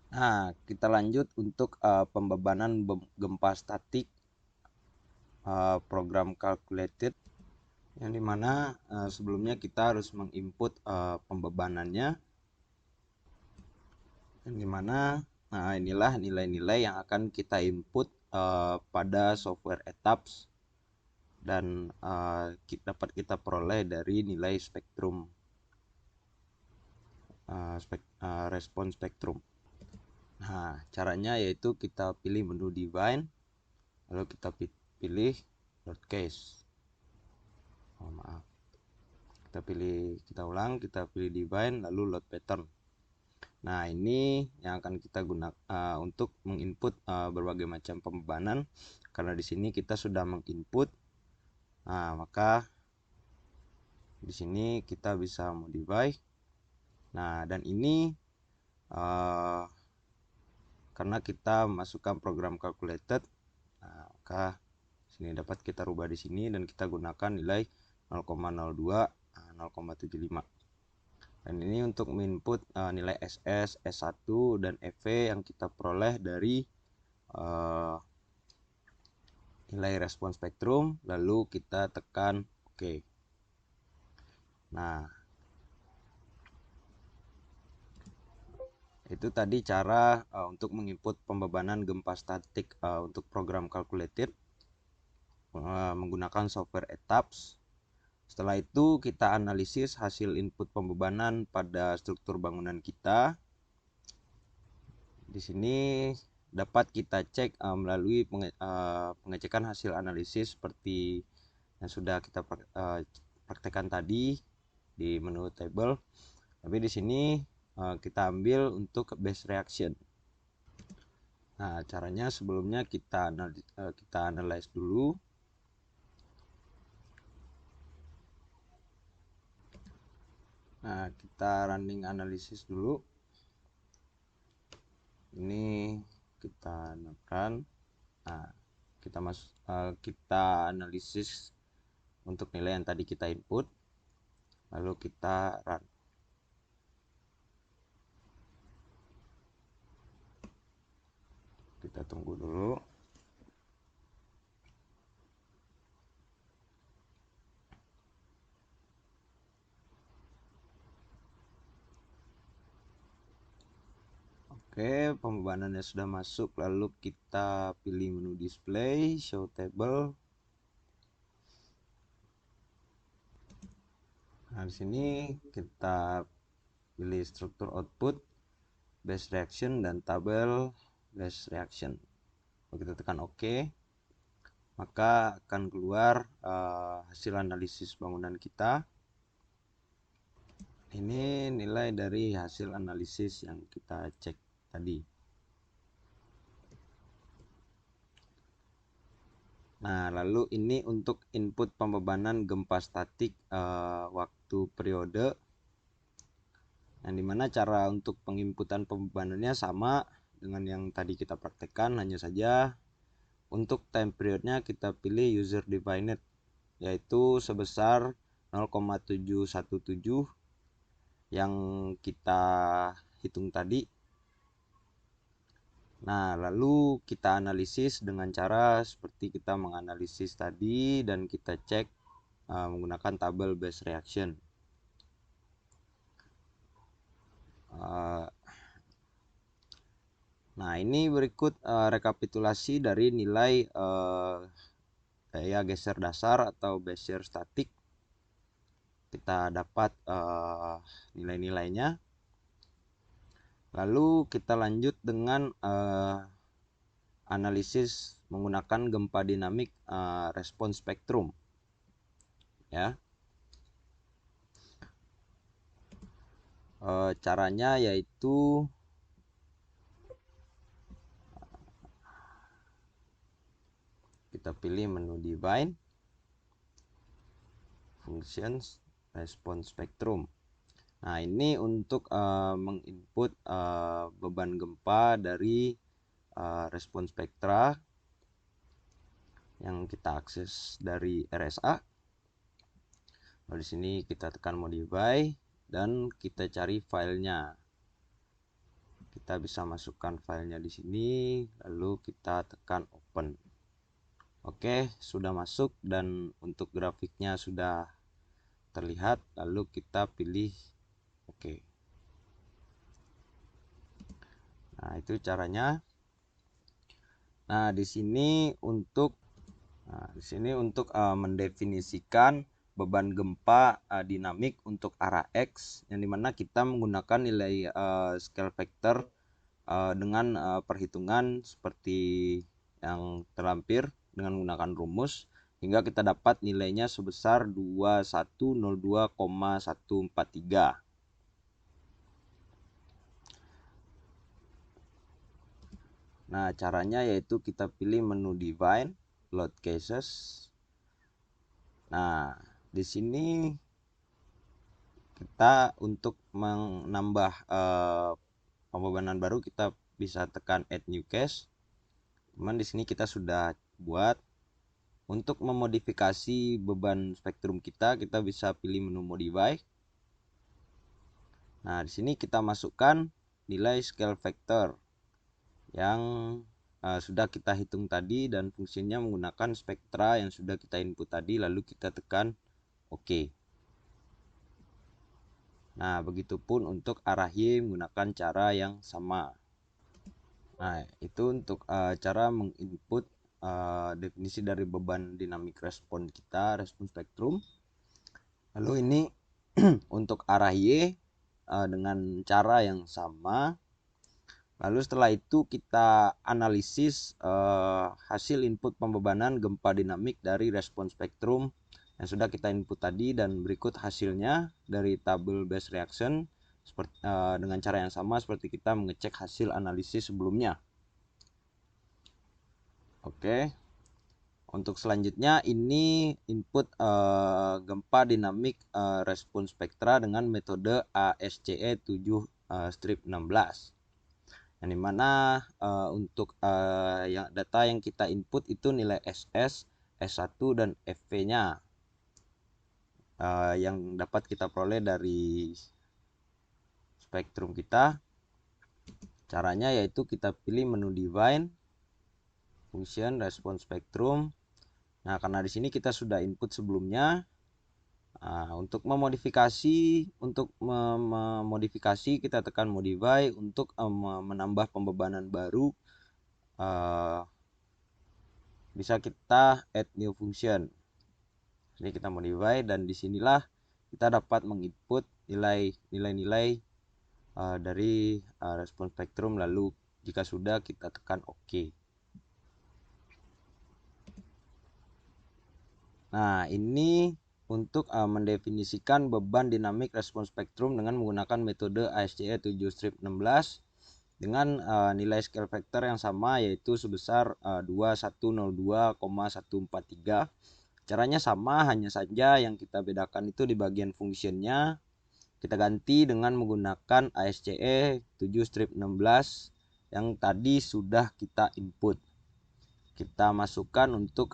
Nah, kita lanjut untuk pembebanan gempa statik program calculated, yang dimana sebelumnya kita harus menginput pembebanannya, yang dimana inilah nilai-nilai yang akan kita input pada software ETABS, dan dapat kita peroleh dari nilai spektrum respon spektrum. Nah, caranya yaitu kita pilih menu define, lalu kita pilih load case. Maaf, kita ulang, kita pilih define lalu load pattern. Nah, ini yang akan kita gunakan untuk menginput berbagai macam pembebanan. Karena di sini kita sudah menginput, maka di sini kita bisa modify. Nah, dan ini karena kita masukkan program calculated, maka sini dapat kita rubah di sini dan kita gunakan nilai 0,02, 0,75. Dan ini untuk input nilai SS, S1, dan EV yang kita peroleh dari nilai respon spektrum, lalu kita tekan OK. Nah, itu tadi cara untuk menginput pembebanan gempa statik untuk program calculated menggunakan software ETABS. Setelah itu kita analisis hasil input pembebanan pada struktur bangunan kita. Di sini dapat kita cek melalui pengecekan hasil analisis seperti yang sudah kita praktekkan tadi di menu table. Tapi di sini kita ambil untuk base reaction. Nah, caranya sebelumnya kita analyze dulu. Nah, kita running analisis dulu. Ini kita nekan. Nah, kita analisis untuk nilai yang tadi kita input, lalu kita run. Kita tunggu dulu. Oke, pembebanannya sudah masuk, lalu kita pilih menu display, show table. Nah, di sini kita pilih struktur output, base reaction, dan tabel base reaction. Kalau kita tekan OK, maka akan keluar hasil analisis bangunan kita. Ini nilai dari hasil analisis yang kita cek tadi. Nah, lalu ini untuk input pembebanan gempa statik waktu periode, yang dimana cara untuk penginputan pembebanannya sama dengan yang tadi kita praktekkan, hanya saja untuk time periodnya kita pilih user defined, yaitu sebesar 0,717 yang kita hitung tadi. Nah, lalu kita analisis dengan cara seperti kita menganalisis tadi, dan kita cek menggunakan tabel base reaction. Uh, Nah, ini berikut rekapitulasi dari nilai daya geser dasar atau Bezier statik. Kita dapat nilai-nilainya. Lalu kita lanjut dengan analisis menggunakan gempa dinamik respon spektrum. Ya. Caranya yaitu kita pilih menu Define, Functions, Response Spectrum. Nah, ini untuk menginput beban gempa dari respon spektra yang kita akses dari RSA. Lalu di sini kita tekan Modify dan kita cari filenya. Kita bisa masukkan filenya di sini, lalu kita tekan Open. Oke, sudah masuk dan untuk grafiknya sudah terlihat. Lalu kita pilih Oke. Nah, itu caranya. Nah, di sini untuk mendefinisikan beban gempa dinamik untuk arah X, yang dimana kita menggunakan nilai scale factor dengan perhitungan seperti yang terlampir dengan menggunakan rumus, hingga kita dapat nilainya sebesar 2102,143. Nah, caranya yaitu kita pilih menu Define, Load Cases. Nah, di sini kita untuk menambah pembebanan baru kita bisa tekan Add New Case. Cuman di sini kita sudah buat. Untuk memodifikasi beban spektrum kita bisa pilih menu Modify. Nah, di sini kita masukkan nilai scale factor yang sudah kita hitung tadi dan fungsinya menggunakan spektra yang sudah kita input tadi, lalu kita tekan OK. Nah, begitupun untuk arah Y menggunakan cara yang sama. Nah, itu untuk cara menginput definisi dari beban dinamik respon kita, respon spektrum. Lalu ini untuk arah Y dengan cara yang sama. Lalu setelah itu kita analisis hasil input pembebanan gempa dinamik dari respon spektrum yang sudah kita input tadi, dan berikut hasilnya dari tabel base reaction dengan cara yang sama seperti kita mengecek hasil analisis sebelumnya. Oke. Untuk selanjutnya ini input gempa dinamik respon spektra dengan metode ASCE 7-16. Yang dimana untuk data yang kita input itu nilai SS, S1 dan FV-nya yang dapat kita peroleh dari spektrum kita. Caranya yaitu kita pilih menu Define, Function, Response Spectrum. Nah, karena di sini kita sudah input sebelumnya, untuk memodifikasi kita tekan Modify. Untuk menambah pembebanan baru bisa kita Add New Function. Ini kita Modify dan disinilah kita dapat menginput nilai-nilai dari respon spektrum. Lalu jika sudah kita tekan OK. Nah, ini untuk mendefinisikan beban dinamik respon spektrum dengan menggunakan metode ASCE 7-16 dengan nilai scale factor yang sama yaitu sebesar 2102,143. Caranya sama, hanya saja yang kita bedakan itu di bagian fungsinya. Kita ganti dengan menggunakan ASCE 7-16 yang tadi sudah kita input. Kita masukkan untuk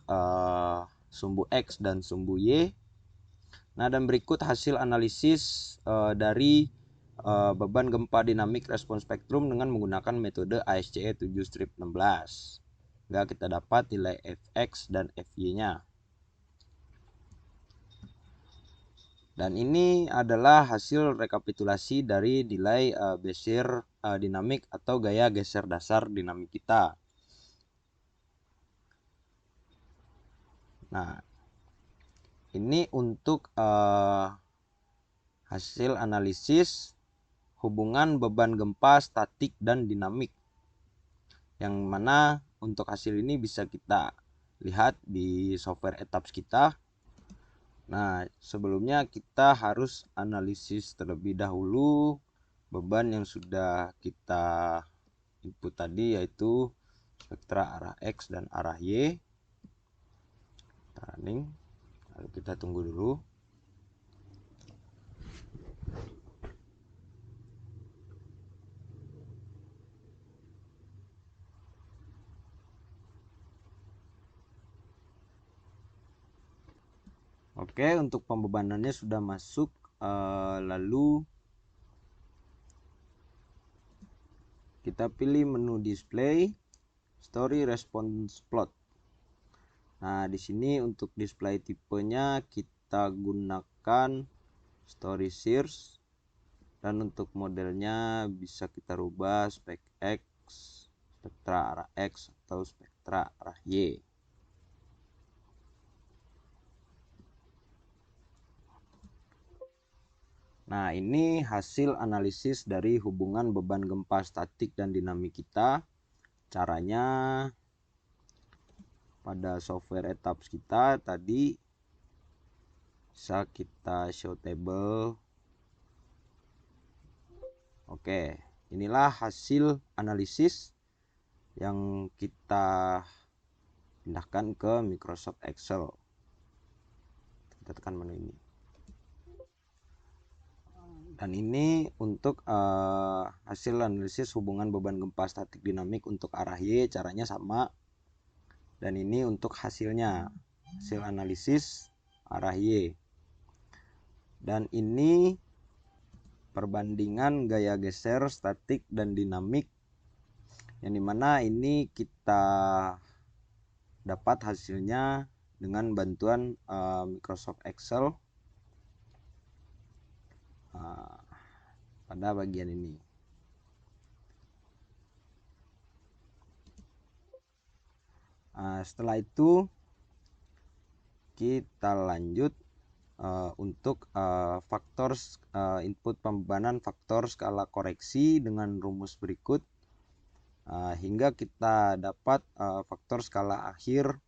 sumbu X dan sumbu Y. Nah, dan berikut hasil analisis dari beban gempa dinamik respon spektrum dengan menggunakan metode ASCE 7-16. Sehingga kita dapat nilai Fx dan Fy-nya. Dan ini adalah hasil rekapitulasi dari nilai Bezier dinamik atau gaya geser dasar dinamik kita. Nah, ini untuk hasil analisis hubungan beban gempa statik dan dinamik, yang mana untuk hasil ini bisa kita lihat di software ETABS kita. Nah, sebelumnya kita harus analisis terlebih dahulu beban yang sudah kita input tadi, yaitu spektra arah X dan arah Y. Kita running, lalu kita tunggu dulu. Oke, untuk pembebanannya sudah masuk. Lalu kita pilih menu display, story response plot. Nah, di sini untuk display tipenya kita gunakan story series, dan untuk modelnya bisa kita rubah spek X, spektra arah X atau spektra arah Y. Nah, ini hasil analisis dari hubungan beban gempa statik dan dinamik kita. Caranya pada software ETABS kita tadi bisa kita show table. Oke, inilah hasil analisis yang kita pindahkan ke Microsoft Excel. Kita tekan menu ini. Dan ini untuk hasil analisis hubungan beban gempa statik dinamik untuk arah Y, caranya sama. Dan ini untuk hasilnya, hasil analisis arah Y. Dan ini perbandingan gaya geser statik dan dinamik, yang dimana ini kita dapat hasilnya dengan bantuan Microsoft Excel pada bagian ini. Setelah itu kita lanjut untuk faktor input pembebanan faktor skala koreksi dengan rumus berikut hingga kita dapat faktor skala akhir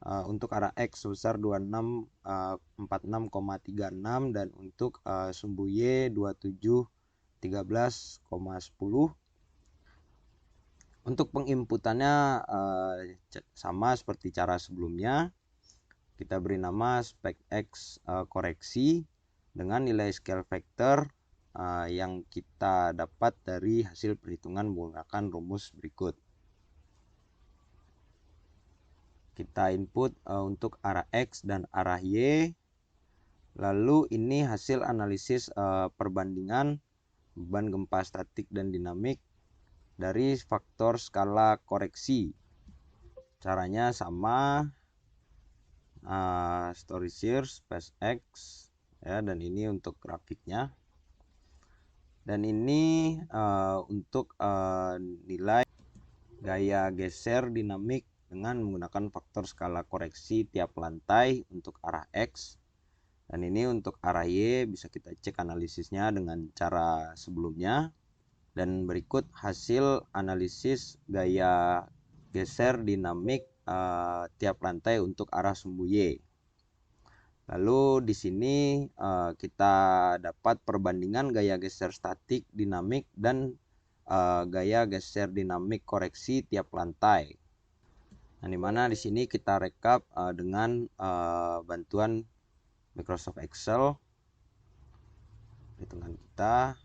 untuk arah X sebesar 2646,36 dan untuk sumbu Y 2713,10. Untuk penginputannya sama seperti cara sebelumnya. Kita beri nama spek X koreksi dengan nilai scale factor yang kita dapat dari hasil perhitungan menggunakan rumus berikut. Kita input untuk arah X dan arah Y. Lalu ini hasil analisis perbandingan beban gempa statik dan dinamik dari faktor skala koreksi. Caranya sama, story series space X ya, dan ini untuk grafiknya. Dan ini untuk nilai gaya geser dinamik dengan menggunakan faktor skala koreksi tiap lantai untuk arah X. Dan ini untuk arah Y bisa kita cek analisisnya dengan cara sebelumnya. Dan berikut hasil analisis gaya geser dinamik tiap lantai untuk arah sumbu Y. Lalu di sini kita dapat perbandingan gaya geser statik dinamik dan gaya geser dinamik koreksi tiap lantai. Nah, dimana di sini kita rekap dengan bantuan Microsoft Excel. Hitungan kita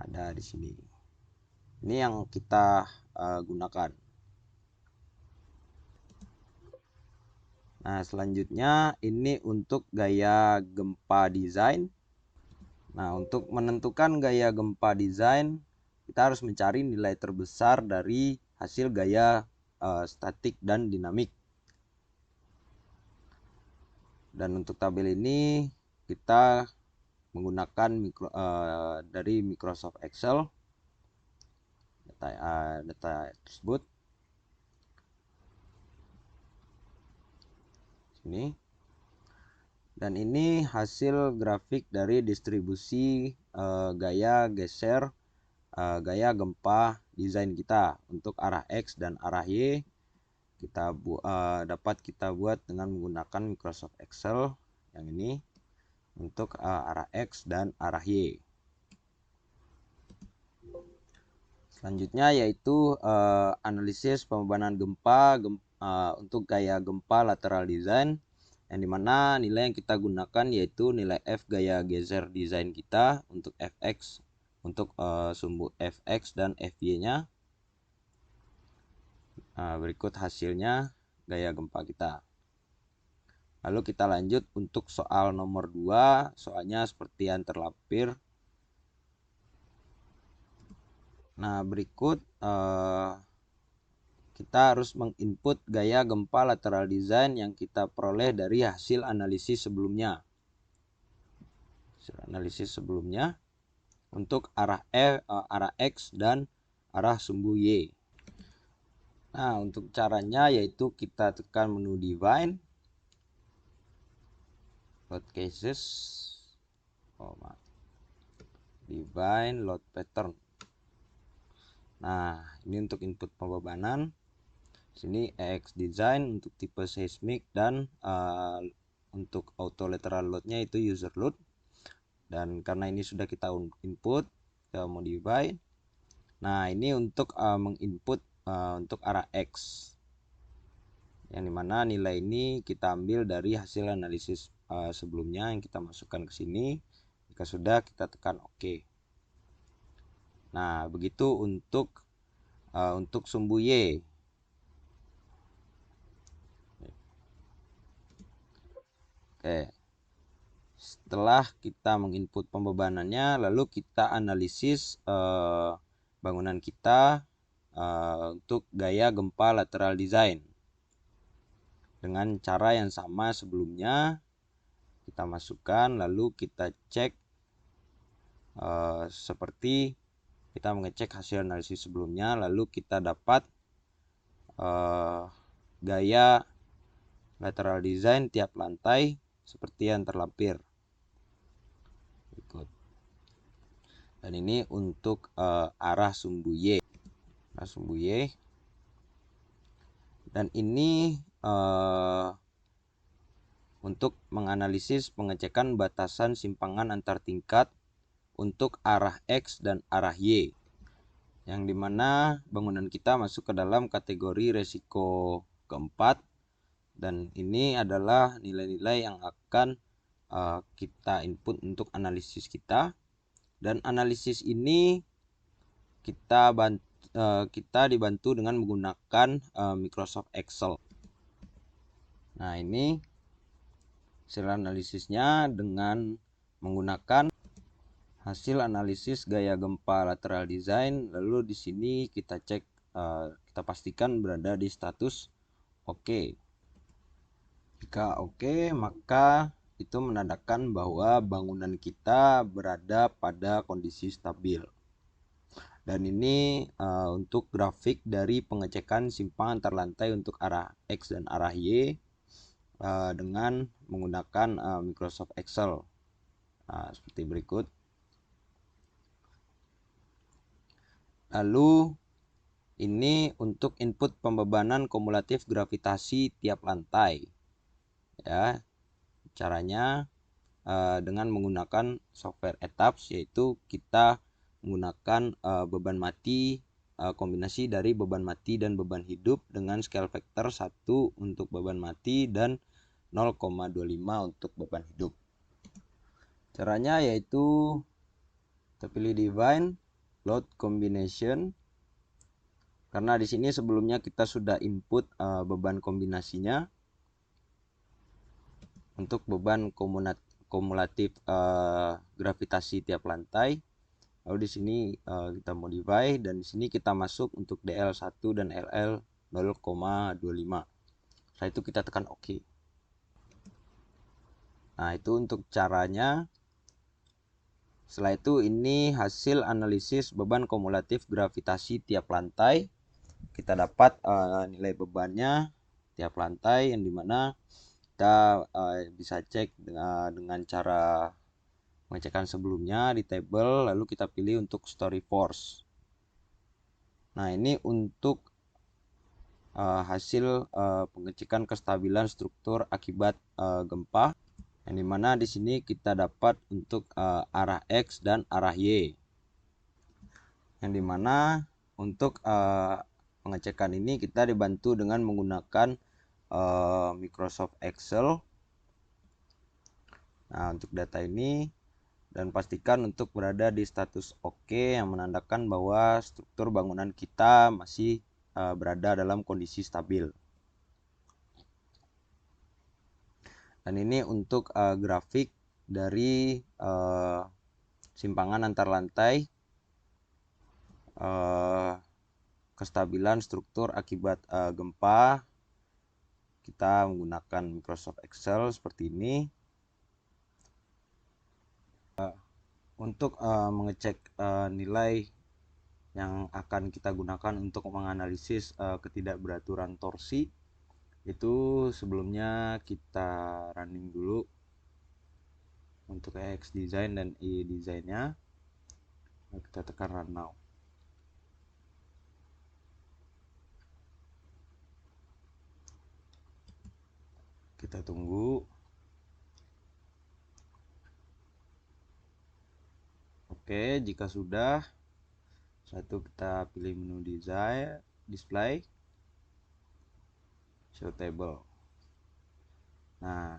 ada di sini. Ini yang kita gunakan. Nah, selanjutnya ini untuk gaya gempa desain. Nah, untuk menentukan gaya gempa desain, kita harus mencari nilai terbesar dari hasil gaya statik dan dinamik. Dan untuk tabel ini kita menggunakan dari Microsoft Excel data tersebut sini, dan ini hasil grafik dari distribusi gaya geser gaya gempa desain kita untuk arah X dan arah Y. Dapat kita buat dengan menggunakan Microsoft Excel yang ini untuk arah X dan arah Y. Selanjutnya yaitu analisis pembebanan gempa untuk gaya gempa lateral design, yang dimana nilai yang kita gunakan yaitu nilai F gaya geser desain kita untuk Fx, untuk sumbu Fx dan Fy nya. Berikut hasilnya gaya gempa kita. Lalu kita lanjut untuk soal nomor 2. Soalnya seperti yang terlampir. Nah, berikut kita harus menginput gaya gempa lateral design yang kita peroleh dari hasil analisis sebelumnya. Untuk arah X dan arah sumbu Y. Nah, untuk caranya yaitu kita tekan menu Define, Load Cases, Define Load Pattern. Nah, ini untuk input pembebanan. Sini EX Design untuk tipe seismik, dan untuk auto lateral loadnya itu user load. Dan karena ini sudah kita input, kita modify. Nah, ini untuk menginput untuk arah X, yang dimana nilai ini kita ambil dari hasil analisis sebelumnya yang kita masukkan ke sini. Jika sudah, kita tekan OK. Nah, begitu untuk sumbu Y. Oke. Setelah kita menginput pembebanannya, lalu kita analisis bangunan kita untuk gaya gempa lateral design dengan cara yang sama sebelumnya. Kita masukkan, lalu kita cek seperti kita mengecek hasil analisis sebelumnya, lalu kita dapat gaya lateral design tiap lantai seperti yang terlampir. Dan ini untuk arah sumbu Y. Dan ini untuk menganalisis pengecekan batasan simpangan antar tingkat untuk arah X dan arah Y, yang dimana bangunan kita masuk ke dalam kategori resiko keempat. Dan ini adalah nilai-nilai yang akan kita input untuk analisis kita. Dan analisis ini kita dibantu dengan menggunakan Microsoft Excel. Nah, ini hasil analisisnya dengan menggunakan hasil analisis gaya gempa lateral design. Lalu di sini kita cek, kita pastikan berada di status OK. Jika OK, maka itu menandakan bahwa bangunan kita berada pada kondisi stabil. Dan ini untuk grafik dari pengecekan simpangan antar lantai untuk arah X dan arah Y dengan menggunakan Microsoft Excel. Seperti berikut. Lalu ini untuk input pembebanan kumulatif gravitasi tiap lantai. Ya, caranya dengan menggunakan software ETABS, yaitu kita menggunakan beban mati, kombinasi dari beban mati dan beban hidup dengan scale factor 1 untuk beban mati dan 0,25 untuk beban hidup. Caranya yaitu kita pilih Define Load Combination, karena di sini sebelumnya kita sudah input beban kombinasinya untuk beban kumulatif gravitasi tiap lantai. Lalu di sini kita modify, dan di sini kita masuk untuk DL1 dan LL 0,25. Setelah itu kita tekan OK. Nah, itu untuk caranya. Setelah itu ini hasil analisis beban kumulatif gravitasi tiap lantai. Kita dapat nilai bebannya tiap lantai, yang dimana kita bisa cek dengan cara pengecekan sebelumnya di tabel, lalu kita pilih untuk story force. Nah, ini untuk hasil pengecekan kestabilan struktur akibat gempa, yang dimana di sini kita dapat untuk arah X dan arah Y, yang dimana untuk pengecekan ini kita dibantu dengan menggunakan Microsoft Excel. Nah, untuk data ini, dan pastikan untuk berada di status oke, yang menandakan bahwa struktur bangunan kita masih berada dalam kondisi stabil. Dan ini untuk grafik dari simpangan antar lantai, kestabilan struktur akibat gempa. Kita menggunakan Microsoft Excel seperti ini. Untuk mengecek nilai yang akan kita gunakan untuk menganalisis ketidakberaturan torsi, itu sebelumnya kita running dulu untuk X design dan Y design-nya. Kita tekan run now. Kita tunggu. Oke, jika sudah, satu kita pilih menu design, display, show table. Nah,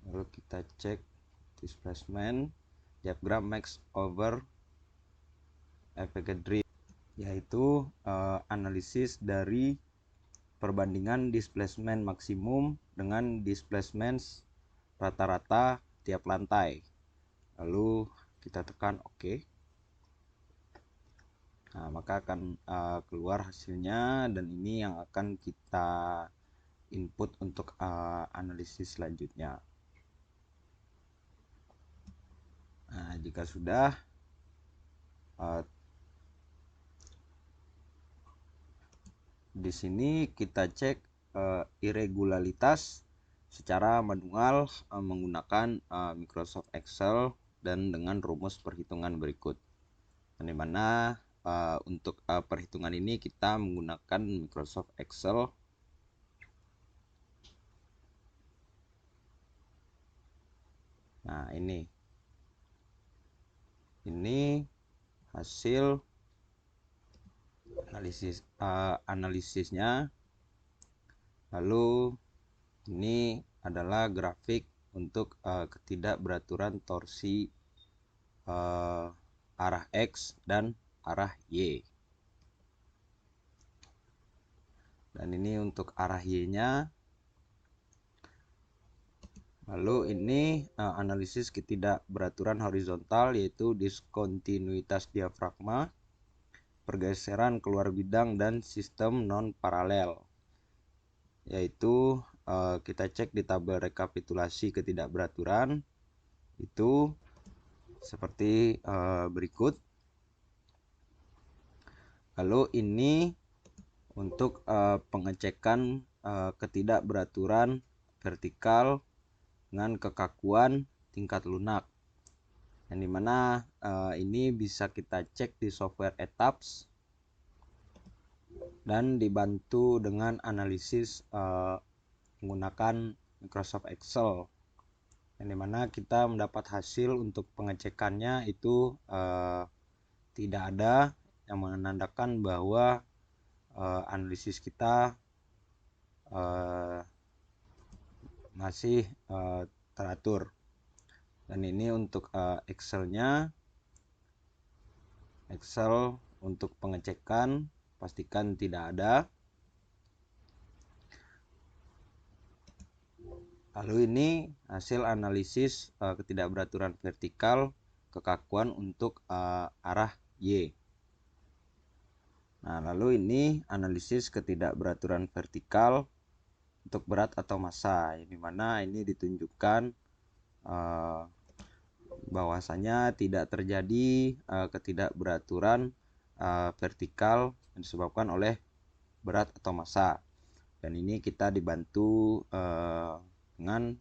lalu kita cek displacement diagram max over effect drift, yaitu analisis dari perbandingan displacement maksimum dengan displacement rata-rata tiap lantai. Lalu kita tekan OK. Nah, maka akan keluar hasilnya, dan ini yang akan kita input untuk analisis selanjutnya. Nah, jika sudah, di sini kita cek irregularitas secara manual menggunakan Microsoft Excel dan dengan rumus perhitungan berikut. Di mana untuk perhitungan ini kita menggunakan Microsoft Excel. Nah, ini hasil analisisnya. Lalu ini adalah grafik untuk ketidakberaturan torsi arah X dan arah Y. Dan ini untuk arah Y-nya. Lalu ini analisis ketidakberaturan horizontal, yaitu diskontinuitas diafragma, pergeseran keluar bidang, dan sistem non paralel. Yaitu kita cek di tabel rekapitulasi ketidakberaturan itu seperti berikut. Lalu ini untuk pengecekan ketidakberaturan vertikal dengan kekakuan tingkat lunak, yang dimana ini bisa kita cek di software ETABS dan dibantu dengan analisis menggunakan Microsoft Excel, yang dimana kita mendapat hasil untuk pengecekannya itu tidak ada, yang menandakan bahwa analisis kita masih teratur. Dan ini untuk Excel-nya. Excel untuk pengecekan, pastikan tidak ada. Lalu ini hasil analisis ketidakberaturan vertikal kekakuan untuk arah Y. Nah, lalu ini analisis ketidakberaturan vertikal untuk berat atau massa, yang dimana ini ditunjukkan bahwasanya tidak terjadi ketidakberaturan vertikal yang disebabkan oleh berat atau massa. Dan ini kita dibantu dengan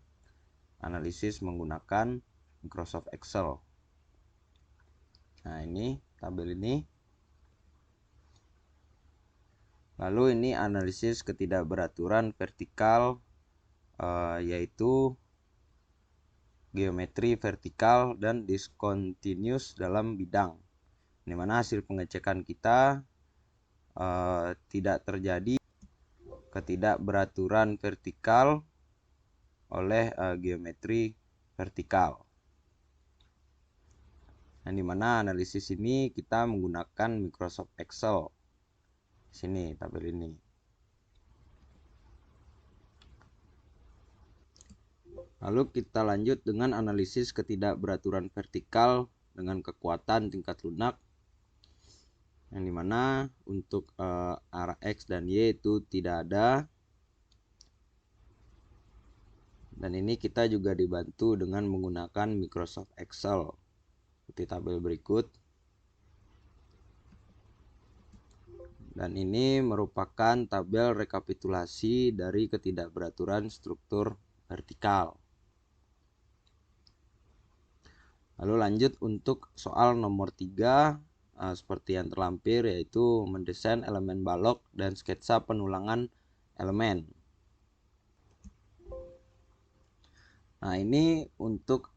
analisis menggunakan Microsoft Excel. Nah, ini tabel ini. Lalu ini analisis ketidakberaturan vertikal, yaitu geometri vertikal dan discontinuous dalam bidang, di mana hasil pengecekan kita tidak terjadi ketidakberaturan vertikal oleh geometri vertikal. Nah, di mana analisis ini kita menggunakan Microsoft Excel. Sini tabel ini. Lalu kita lanjut dengan analisis ketidakberaturan vertikal dengan kekuatan tingkat lunak, yang dimana untuk arah X dan Y itu tidak ada. Dan ini kita juga dibantu dengan menggunakan Microsoft Excel seperti tabel berikut. Dan ini merupakan tabel rekapitulasi dari ketidakberaturan struktur vertikal. Lalu lanjut untuk soal nomor 3, seperti yang terlampir, yaitu mendesain elemen balok dan sketsa penulangan elemen. Nah, ini untuk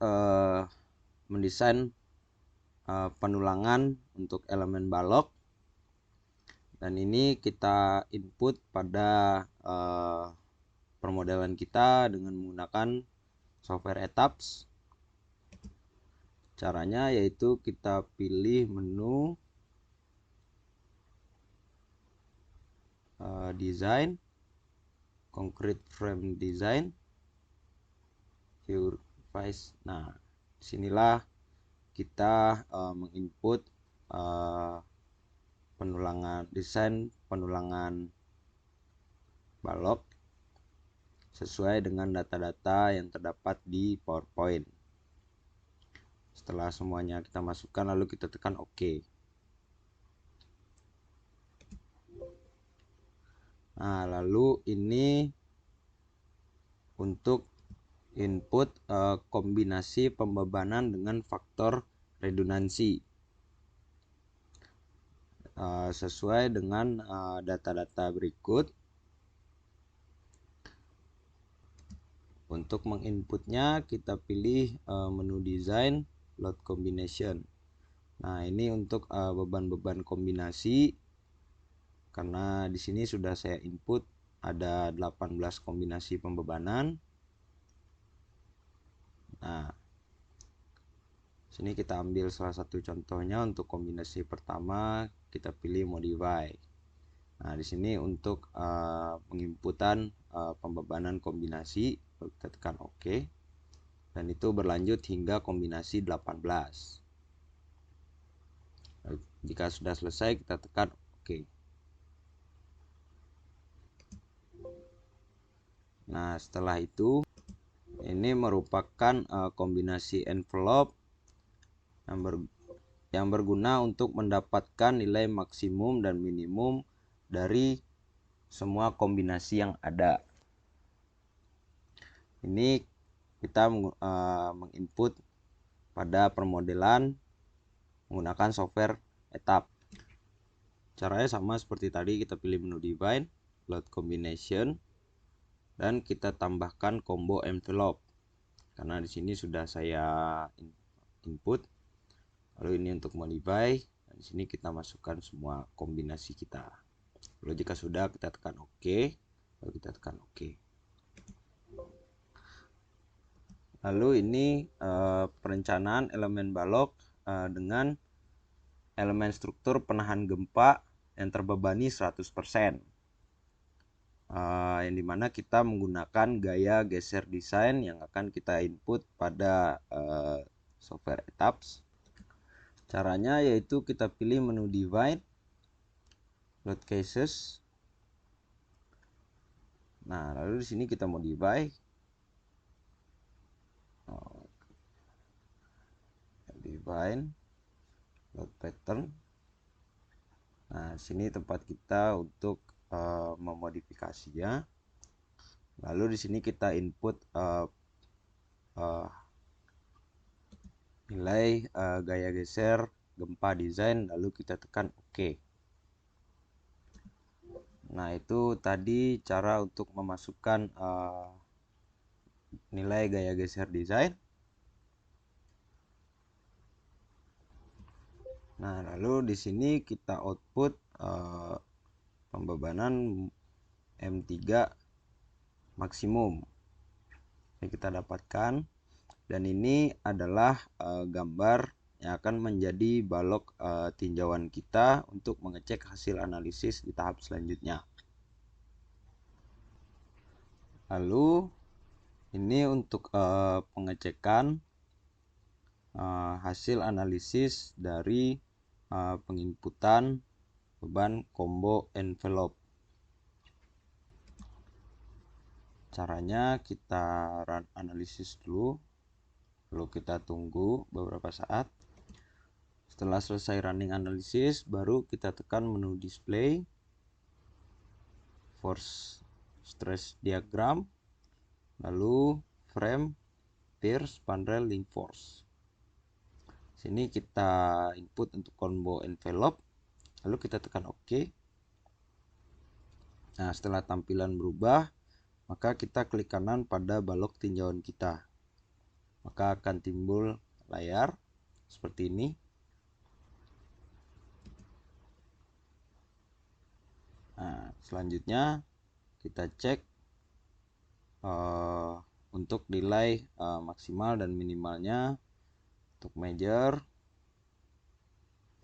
mendesain penulangan untuk elemen balok. Dan ini kita input pada permodelan kita dengan menggunakan software Etaps. Caranya yaitu kita pilih menu design, concrete frame design, view face. Nah, disinilah kita menginput desain penulangan balok sesuai dengan data-data yang terdapat di PowerPoint. Setelah semuanya kita masukkan, lalu kita tekan OK. Nah, lalu ini untuk input kombinasi pembebanan dengan faktor redundansi sesuai dengan data-data berikut. Untuk menginputnya kita pilih menu design, load combination. Nah, ini untuk beban-beban kombinasi, karena di sini sudah saya input ada 18 kombinasi pembebanan. Nah, sini kita ambil salah satu contohnya. Untuk kombinasi pertama kita pilih modify. Nah, di sini untuk penginputan pembebanan kombinasi, kita tekan OK. Dan itu berlanjut hingga kombinasi 18. Jika sudah selesai, kita tekan OK. Nah, setelah itu ini merupakan kombinasi envelope yang berguna untuk mendapatkan nilai maksimum dan minimum dari semua kombinasi yang ada. Ini kita menginput pada permodelan menggunakan software Etaps. Caranya sama seperti tadi, kita pilih menu define, load combination, dan kita tambahkan combo envelope karena di sini sudah saya input. Lalu ini untuk modify, dan di sini kita masukkan semua kombinasi kita. Lalu jika sudah, kita tekan OK. Lalu kita tekan OK. Lalu ini perencanaan elemen balok dengan elemen struktur penahan gempa yang terbebani 100%. Yang dimana kita menggunakan gaya geser desain yang akan kita input pada software Etaps. Caranya yaitu kita pilih menu divide, load cases, Nah, lalu di sini kita modify define load pattern. Nah, sini tempat kita untuk memodifikasinya. Lalu di sini kita input nilai gaya geser gempa desain, lalu kita tekan OK. Nah, itu tadi cara untuk memasukkan nilai gaya geser desain. Nah, lalu di sini kita output pembebanan M3 maksimum yang kita dapatkan, dan ini adalah gambar yang akan menjadi balok tinjauan kita untuk mengecek hasil analisis di tahap selanjutnya. Lalu ini untuk pengecekan hasil analisis dari penginputan beban combo envelope. Caranya kita run analisis dulu, lalu kita tunggu beberapa saat. Setelah selesai running analisis, baru kita tekan menu display, force stress diagram, lalu frame, pier, spandrel, link force. Sini kita input untuk combo envelope, lalu kita tekan OK. Nah, setelah tampilan berubah, maka kita klik kanan pada balok tinjauan kita. Maka akan timbul layar seperti ini. Nah, selanjutnya kita cek untuk nilai maksimal dan minimalnya untuk measure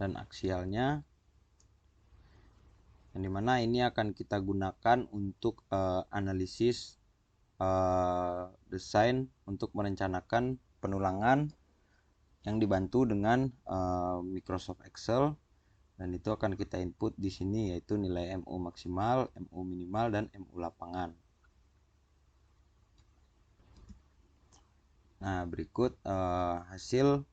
dan aksialnya, yang dimana ini akan kita gunakan untuk analisis desain untuk merencanakan penulangan yang dibantu dengan Microsoft Excel. Dan itu akan kita input di sini, yaitu nilai MU maksimal, MU minimal, dan MU lapangan. Nah, berikut hasil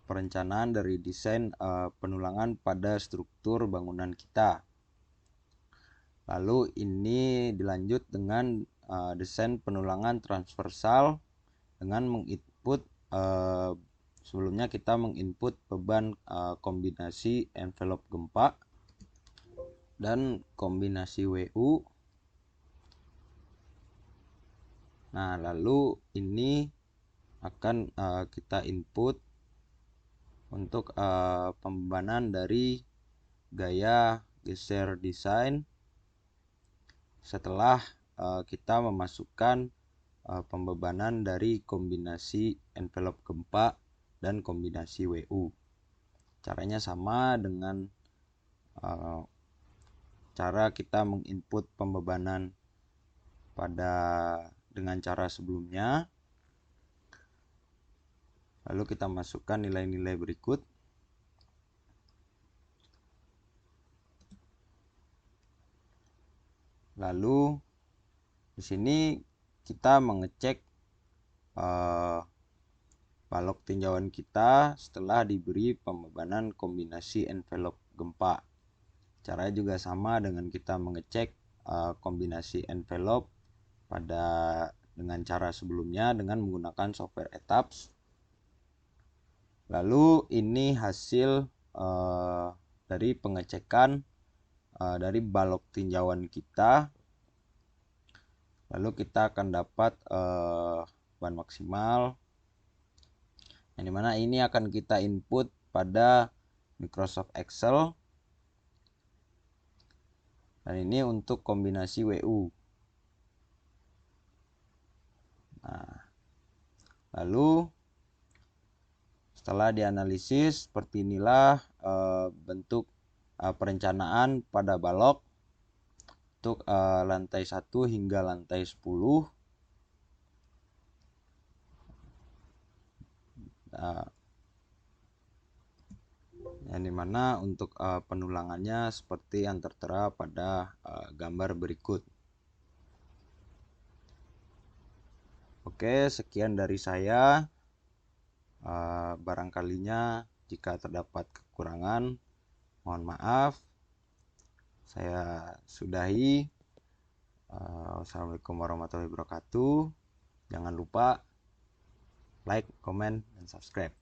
perencanaan dari desain penulangan pada struktur bangunan kita. Lalu ini dilanjut dengan desain penulangan transversal dengan menginput sebelumnya kita menginput beban kombinasi envelope gempa dan kombinasi WU. Nah, lalu ini akan kita input untuk pembebanan dari gaya geser desain setelah kita memasukkan pembebanan dari kombinasi envelope gempa dan kombinasi WU. Caranya sama dengan cara kita menginput pembebanan dengan cara sebelumnya. Lalu kita masukkan nilai-nilai berikut. Lalu di sini kita mengecek balok tinjauan kita setelah diberi pembebanan kombinasi envelope gempa. Caranya juga sama dengan kita mengecek kombinasi envelope dengan cara sebelumnya dengan menggunakan software ETABS. Lalu ini hasil dari pengecekan dari balok tinjauan kita. Lalu kita akan dapat beban maksimal, yang dimana ini akan kita input pada Microsoft Excel, dan ini untuk kombinasi WU. Nah, lalu setelah dianalisis, seperti inilah bentuk perencanaan pada balok untuk lantai 1 hingga lantai 10. yang dimana untuk penulangannya seperti yang tertera pada gambar berikut. Oke, sekian dari saya. Barangkalinya jika terdapat kekurangan, mohon maaf. Saya sudahi. Wassalamualaikum warahmatullahi wabarakatuh. Jangan lupa like, comment, dan subscribe.